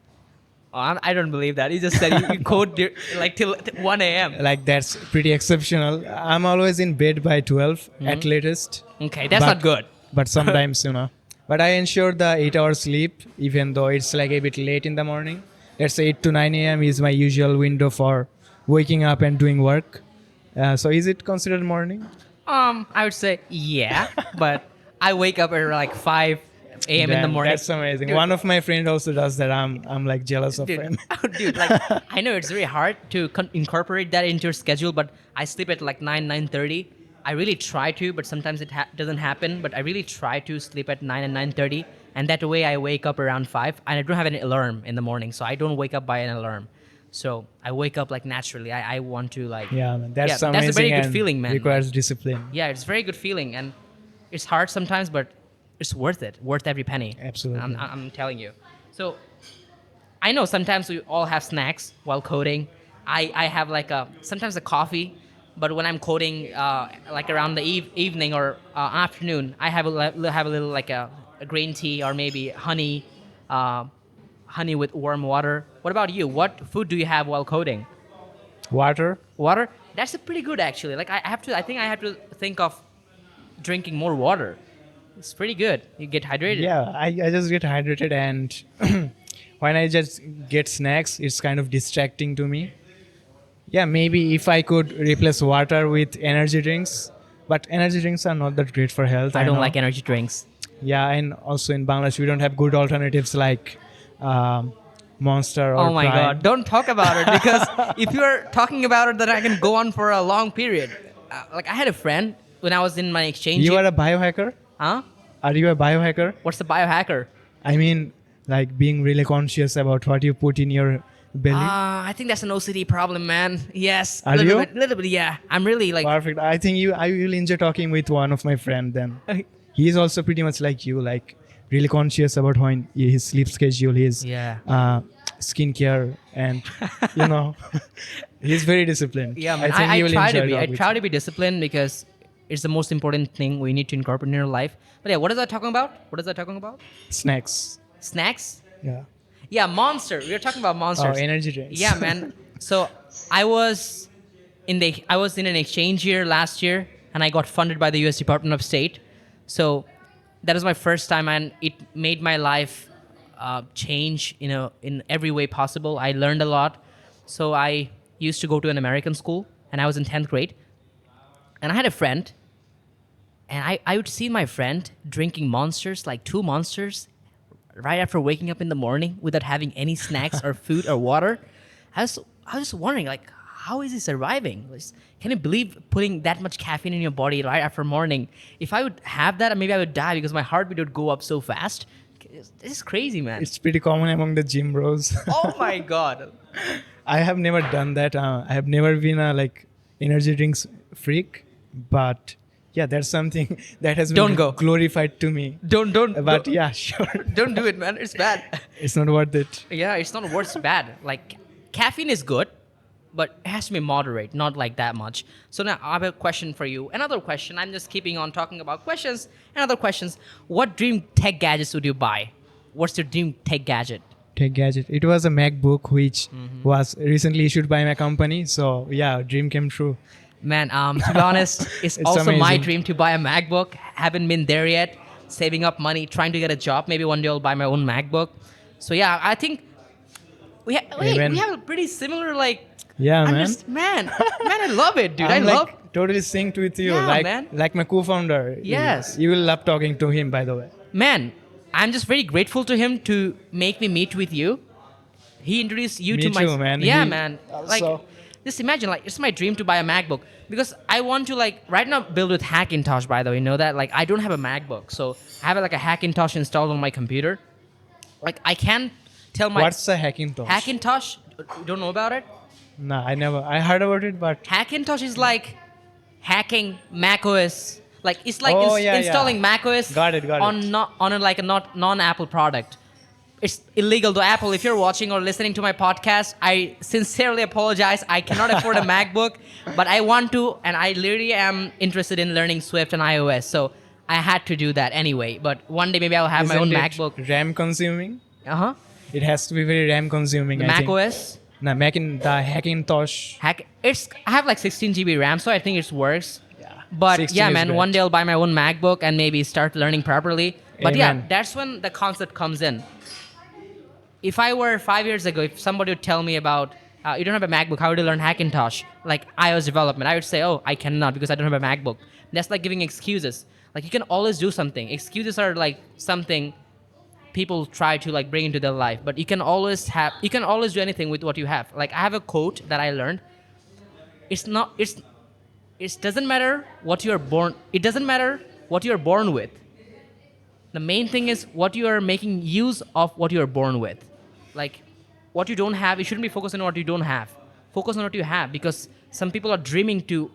Oh, I don't believe that. He just said you code like till 1 a.m. Like that's pretty exceptional. I'm always in bed by 12 at latest. Okay, that's But- not good. But sometimes, But I ensure the 8 hour sleep, even though it's like a bit late in the morning. Let's say 8 to 9 a.m. is my usual window for waking up and doing work. So is it considered morning? I would say yeah, but I wake up at like 5 a.m. in the Damn, morning. That's amazing. Dude. One of my friends also does that. I'm like jealous of Dude, him. dude, like I know it's very hard to incorporate that into your schedule, but I sleep at like 9:30. I really try to, but sometimes it doesn't happen. But I really try to sleep at 9 and 9:30, and that way I wake up around 5, and I don't have an alarm in the morning, so I don't wake up by an alarm. So I wake up like naturally. I want to like Yeah, man. That's yeah, amazing. that's a very good and feeling, man. Requires discipline. Yeah, it's a very good feeling, and it's hard sometimes, but it's worth it. Worth every penny. Absolutely. I'm telling you. So I know sometimes we all have snacks while coding. I have like sometimes a coffee, but when I'm coding like around the evening or afternoon, I have a little like a green tea or maybe honey, honey with warm water. What about you? What food do you have while coding? Water. Water? That's a pretty good actually. Like I think I have to think of drinking more water. It's pretty good. You get hydrated. Yeah, I just get hydrated, and when I just get snacks, it's kind of distracting to me. Yeah, maybe if I could replace water with energy drinks, but energy drinks are not that great for health. I don't know. like energy drinks. Yeah, and also in Bangladesh, we don't have good alternatives like Monster or Oh my Prime. God! Don't talk about it because if you're talking about it, then I can go on for a long period. Like I had a friend when I was in my exchange. You are a biohacker? Huh? Are you a biohacker? What's the biohacker? I mean, like being really conscious about what you put in your belly. I think that's an OCD problem, man. Yes. Are little you? bit, little bit, yeah. I'm really like. Perfect. I think I will enjoy talking with one of my friend then. He is also pretty much like you, like really conscious about when his sleep schedule, his Yeah. skincare, and he's very disciplined. Yeah, man. think he I will try to enjoy be. talk I with try you. to be disciplined because it's the most important thing we need to incorporate in your life. But yeah, what is that talking about? What is that talking about? Snacks. Snacks? Yeah. Yeah, Monster. We were talking about Oh, monsters. energy drinks. Yeah, man. So I was in an exchange year last year, and I got funded by the U.S. Department of State. So that was my first time, and it made my life change, in every way possible. I learned a lot. So I used to go to an American school, and I was in 10th grade, and I had a friend, and I would see my friend drinking Monsters, like 2 Monsters, right after waking up in the morning without having any snacks or food or water. I was just wondering, like, how is he surviving? Can you believe putting that much caffeine in your body right after morning? If I would have that, maybe I would die because my heartbeat would go up so fast. this is crazy, man. It's pretty common among the gym bros. Oh my god. I have never done that. I have never been a energy drinks freak, but yeah, that's something that has Don't been go. glorified to me. Don't But don't, yeah, sure. don't do it, man. It's bad. It's not worth it. Yeah, it's not worth bad. Like caffeine is good, but it has to be moderate, not like that much. So now I have a question for you. Another question. I'm just keeping on talking about questions. Another questions. What dream tech gadgets would you buy? What's your dream tech gadget? Tech gadget. It was a MacBook which was recently issued by my company. So yeah, dream came true. Man, to be honest, it's also my amazing. dream to buy a MacBook. Haven't been there yet. Saving up money, trying to get a job. Maybe one day I'll buy my own MacBook. So yeah, I think we Amen. we have a pretty similar Yeah, I'm man. just man, I love it, dude. I'm I love. totally synced with you. Yeah, man. Like my co-founder. Yes. You will love talking to him, by the way. Man, I'm just very grateful to him to make me meet with you. He introduced you Me to my too, man. Yeah, He man. also- Just imagine, it's my dream to buy a MacBook because I want to right now build with Hackintosh. By the way, you know that I don't have a MacBook, so I have a Hackintosh installed on my computer. I can't tell my What's a Hackintosh? Hackintosh. You don't know about it? No, I never. I heard about it, but Hackintosh is like hacking macOS. It's like Oh, yeah, installing yeah. macOS Got it. on a non-Apple product. It's illegal though. Apple, if you're watching or listening to my podcast, I sincerely apologize. I cannot afford a MacBook, but I want to, and I literally am interested in learning Swift and iOS. So I had to do that anyway. But one day maybe I'll have my own Isn't it MacBook. RAM consuming? Uh-huh. It has to be very RAM consuming. I think. macOS. No, the Hackintosh. I have 16 GB RAM, so I think it works. Yeah. But 16 yeah, is man, great. one day I'll buy my own MacBook and maybe start learning properly. But yeah, Amen. that's when the concept comes in. If I were 5 years ago, if somebody would tell me about, you don't have a MacBook, how would you learn Hackintosh, iOS development? I would say, oh, I cannot because I don't have a MacBook. That's like giving excuses. You can always do something. Excuses are something people try to bring into their life, but you can always do anything with what you have. I have a quote that I learned. It doesn't matter what you're born. It doesn't matter what you're born with. The main thing is what you are making use of what you're born with. What you don't have, you shouldn't be focused on what you don't have. Focus on what you have because some people are dreaming to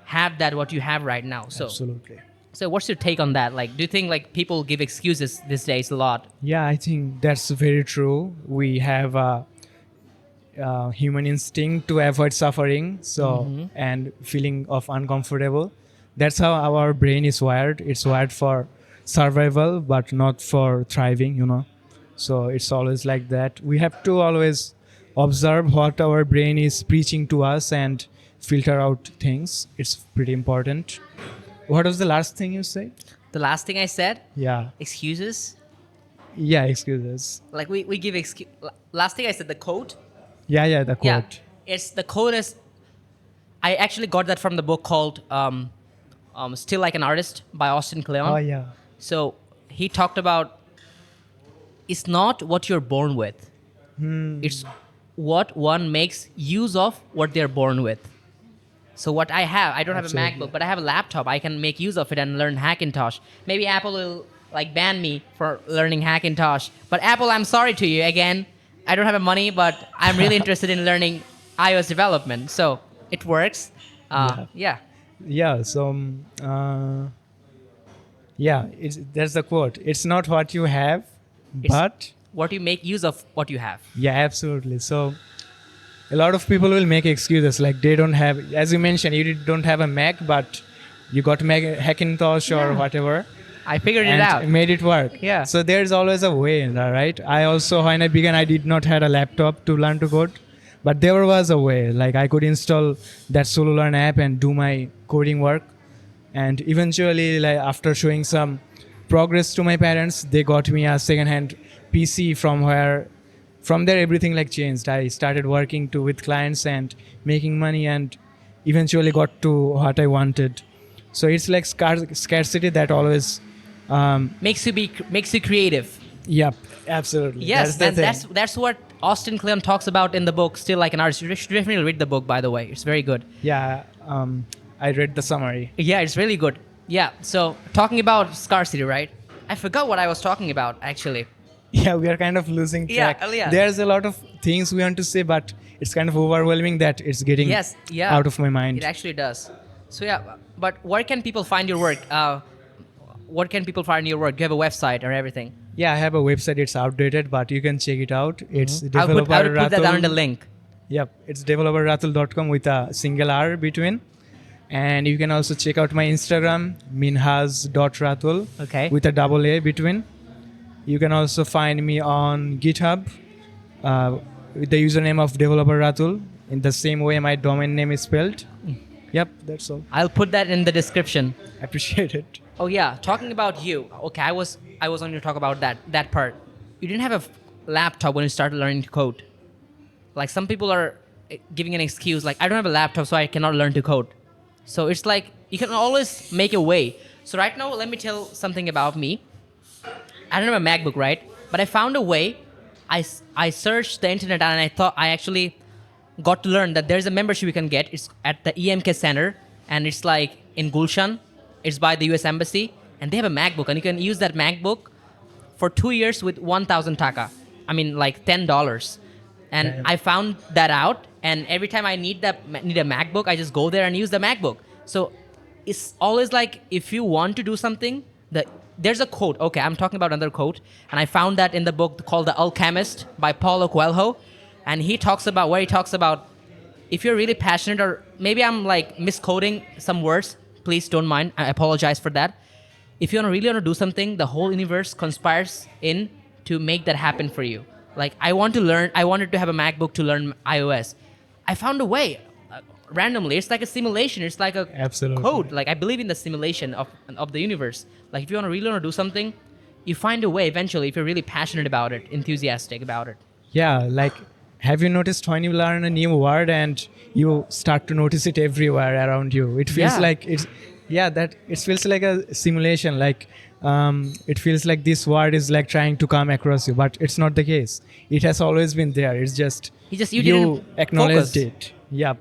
have what you have right now. So, Absolutely. So what's your take on that? Do you think people give excuses these days a lot? Yeah, I think that's very true. We have a human instinct to avoid suffering, and feeling of uncomfortable. That's how our brain is wired. It's wired for survival, but not for thriving. So it's always like that. We have to always observe what our brain is preaching to us and filter out things. It's pretty important. What was the last thing you said? The last thing I said, Yeah. excuses. Yeah, excuses. We give excuse. Last thing I said, the quote. Yeah, the quote. Yeah, the quote is. I actually got that from the book called "Still Like an Artist" by Austin Kleon. Oh, yeah. So he talked about it's not what you're born with. It's what one makes use of what they're born with. So what I have, I don't have a Absolutely. MacBook, but I have a laptop. I can make use of it and learn Hackintosh. Maybe Apple will ban me for learning Hackintosh. But Apple, I'm sorry to you again. I don't have the money, but I'm really interested in learning iOS development. So it works. Yeah. Yeah, so that's the quote. It's not what you have, but What you make use of what you have. yeah, absolutely. So a lot of people will make excuses they don't have, as you mentioned, you don't have a Mac, but you got Hackintosh or whatever. I figured it and out. made it work. Yeah. So there's always a way, right? I also, when I began, I did not have a laptop to learn to code, but there was a way. I could install that solo learn app and do my coding work. And eventually, after showing some progress to my parents, they got me a second-hand PC from there everything changed. I started working with clients and making money, and eventually got to what I wanted. So it's scarcity that always Makes you creative. Yep, absolutely. Yes, that's the and thing. that's what Austin Kleon talks about in the book. Still Like an Artist. You should definitely read the book, by the way. It's very good. Yeah, I read the summary. Yeah, it's really good. Yeah. So talking about scarcity, right? I forgot what I was talking about actually. Yeah, we are kind of losing track. Yeah. There's a lot of things we want to say, but it's kind of overwhelming that it's getting Yes, yeah. out of my mind. It actually does. So yeah, but where can people find your work? What can people find your work? Do you have a website or everything? Yeah, I have a website. It's outdated, but you can check it out. It's I will developer put that down in the link. Yep, it's developerratul.com with a single R between. And you can also check out my Instagram, minhaz.ratul, Okay. with a double A between. You can also find me on GitHub with the username of developer Ratul. In the same way my domain name is spelled. Yep, that's all. I'll put that in the description. Appreciate it. Oh yeah, talking about you. Okay, I was on your talk about that part. You didn't have a laptop when you started learning to code. Like some people are giving an excuse like I don't have a laptop so I cannot learn to code. So it's like you can always make a way. So right now let me tell something about me. I don't have a MacBook, right? But I found a way. I searched the internet and I thought I actually got to learn that there's a membership you can get. It's at the EMK Center and it's like in Gulshan. It's by the US Embassy and they have a MacBook and you can use that MacBook for 2 years with 1,000 taka. I mean like $10. And Damn. I found that out and every time I need a MacBook, I just go there and use the MacBook. So it's always like if you want to do something, there's a quote. Okay, I'm talking about another quote. And I found that in the book called The Alchemist by Paulo Coelho. And he talks about if you're really passionate, or maybe I'm like misquoting some words, please don't mind. I apologize for that. If you really want to do something, the whole universe conspires in to make that happen for you. Like I wanted to have a MacBook to learn iOS. I found a way. Randomly, it's like a simulation. It's like a Absolutely. code. Like I believe in the simulation of the universe. Like if you really want to do something, you find a way eventually if you're really passionate about it, enthusiastic about it. Yeah, like have you noticed when you learn a new word and you start to notice it everywhere around you? It feels like it feels like a simulation. Like it feels like this word is like trying to come across you, but it's not the case. It has always been there. It's just You you didn't acknowledged focus. it. Yep.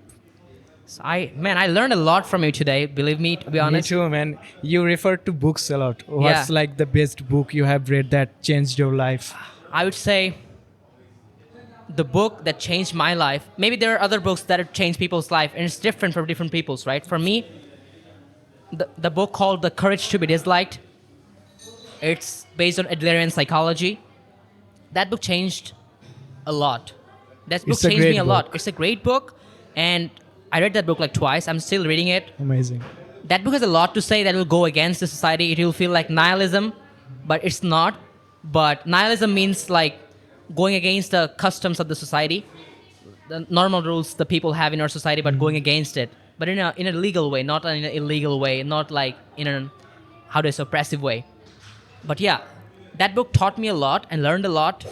So I learned a lot from you today. Believe me, to be honest. Me too, man. You refer to books a lot. What's like the best book you have read that changed your life? I would say the book that changed my life. Maybe there are other books that have changed people's life, and it's different for different people's, right? For me, the book called The Courage to be Disliked. It's based on Adlerian psychology. That book changed a lot. That book It's a changed me great a lot. book. It's a great book, and I read that book like twice. I'm still reading it. Amazing. That book has a lot to say that will go against the society. It will feel like nihilism, but it's not. But nihilism means like going against the customs of the society, the normal rules the people have in our society, but going against it. But in a legal way, not in an illegal way, not like in an oppressive way. But yeah, that book taught me a lot and learned a lot.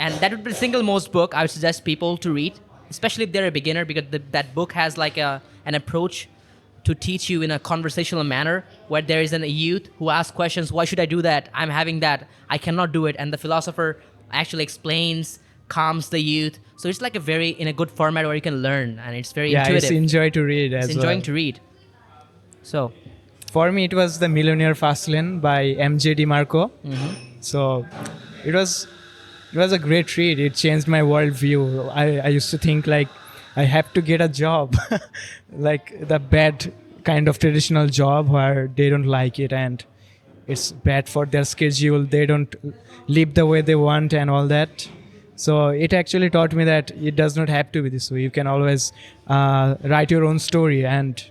And that would be the single most book I would suggest people to read, especially if they're a beginner, because that book has like an approach to teach you in a conversational manner where there is a youth who asks questions, why should I do that? I'm having that. I cannot do it. And the philosopher actually explains, calms the youth. So it's like in a good format where you can learn, and it's very intuitive. It's enjoy to read as It's well. enjoying to read. So, For me, it was The Millionaire Fastlane by M.J. DeMarco. So it was a great read. It changed my worldview. I used to think like I have to get a job, like the bad kind of traditional job where they don't like it and it's bad for their schedule. They don't live the way they want and all that. So it actually taught me that it does not have to be this way. You can always write your own story and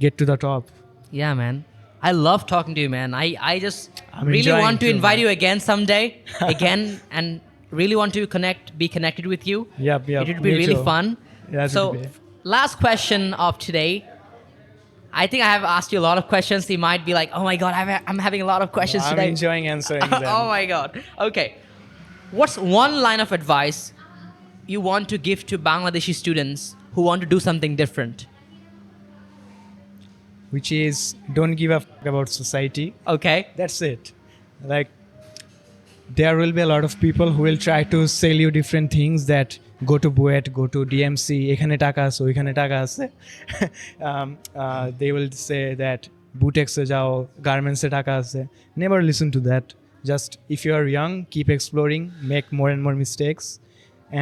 get to the top. yeah, man. I love talking to you, man. I just I'm really enjoying want to too, invite man. you again someday, and really want to be connected with you. Yep. It would be Me really too. fun. Yeah, it So, would be. last question of today. I think I have asked you a lot of questions. You might be like, oh my God, I'm having a lot of questions I'm today. enjoying answering them. Oh my God. Okay. What's one line of advice you want to give to Bangladeshi students who want to do something different? Which is don't give a fuck about society. Okay. That's it. Like there will be a lot of people who will try to sell you different things that go to Buet, go to DMC, ekhane taka aso, ekhane taka ase. They will say that বুটেক্সে যাও, গার্মেন্টসে টাকা আছে। Never listen to that. Just if you are young, keep exploring, make more and more mistakes,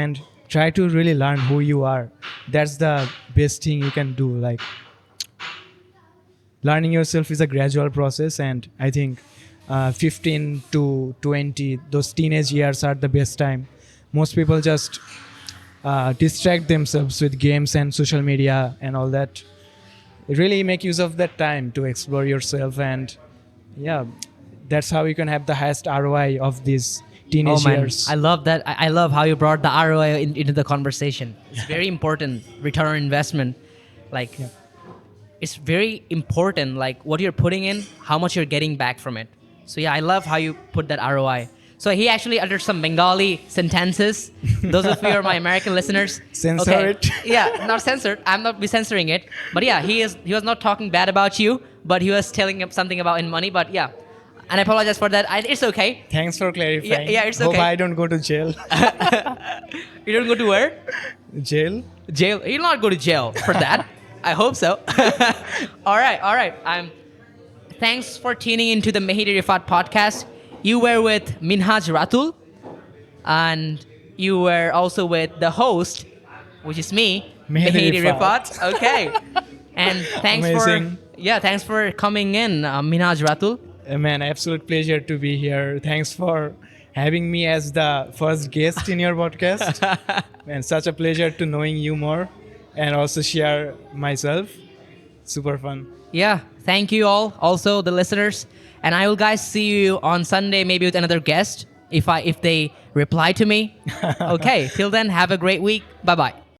and try to really learn who you are. That's the best thing you can do. Like, learning yourself is a gradual process, and I think 15 to 20, those teenage years are the best time. Most people just distract themselves with games and social media and all that. Really make use of that time to explore yourself, and yeah, that's how you can have the highest ROI of these teenage Oh man, years. I love that. I love how you brought the ROI into the conversation. It's very important. Return on investment, like it's very important. Like what you're putting in, how much you're getting back from it. So yeah, I love how you put that ROI. So he actually uttered some Bengali sentences. Those of you are my American listeners. Censor it. Yeah, not censored. I'm not be censoring it. But yeah, he was not talking bad about you, but he was telling him something about in money. But yeah, and I apologize for that. It's okay. Thanks for clarifying. Yeah, it's Hope okay. I don't go to jail. You don't go to where? Jail? Jail. You'll not go to jail for that. I hope so. All right. Thanks for tuning into the Mehedi Rifat Podcast. You were with Minhaz Ratul, and you were also with the host, which is me, Mehedi Rifat. Okay. And Amazing. thanks for coming in, Minhaz Ratul. Man, absolute pleasure to be here. Thanks for having me as the first guest in your podcast. And such a pleasure to knowing you more and also share myself. Super fun. Yeah, thank you all, also the listeners, and I will guys see you on Sunday, maybe with another guest if they reply to me. Okay, till then, have a great week. Bye bye.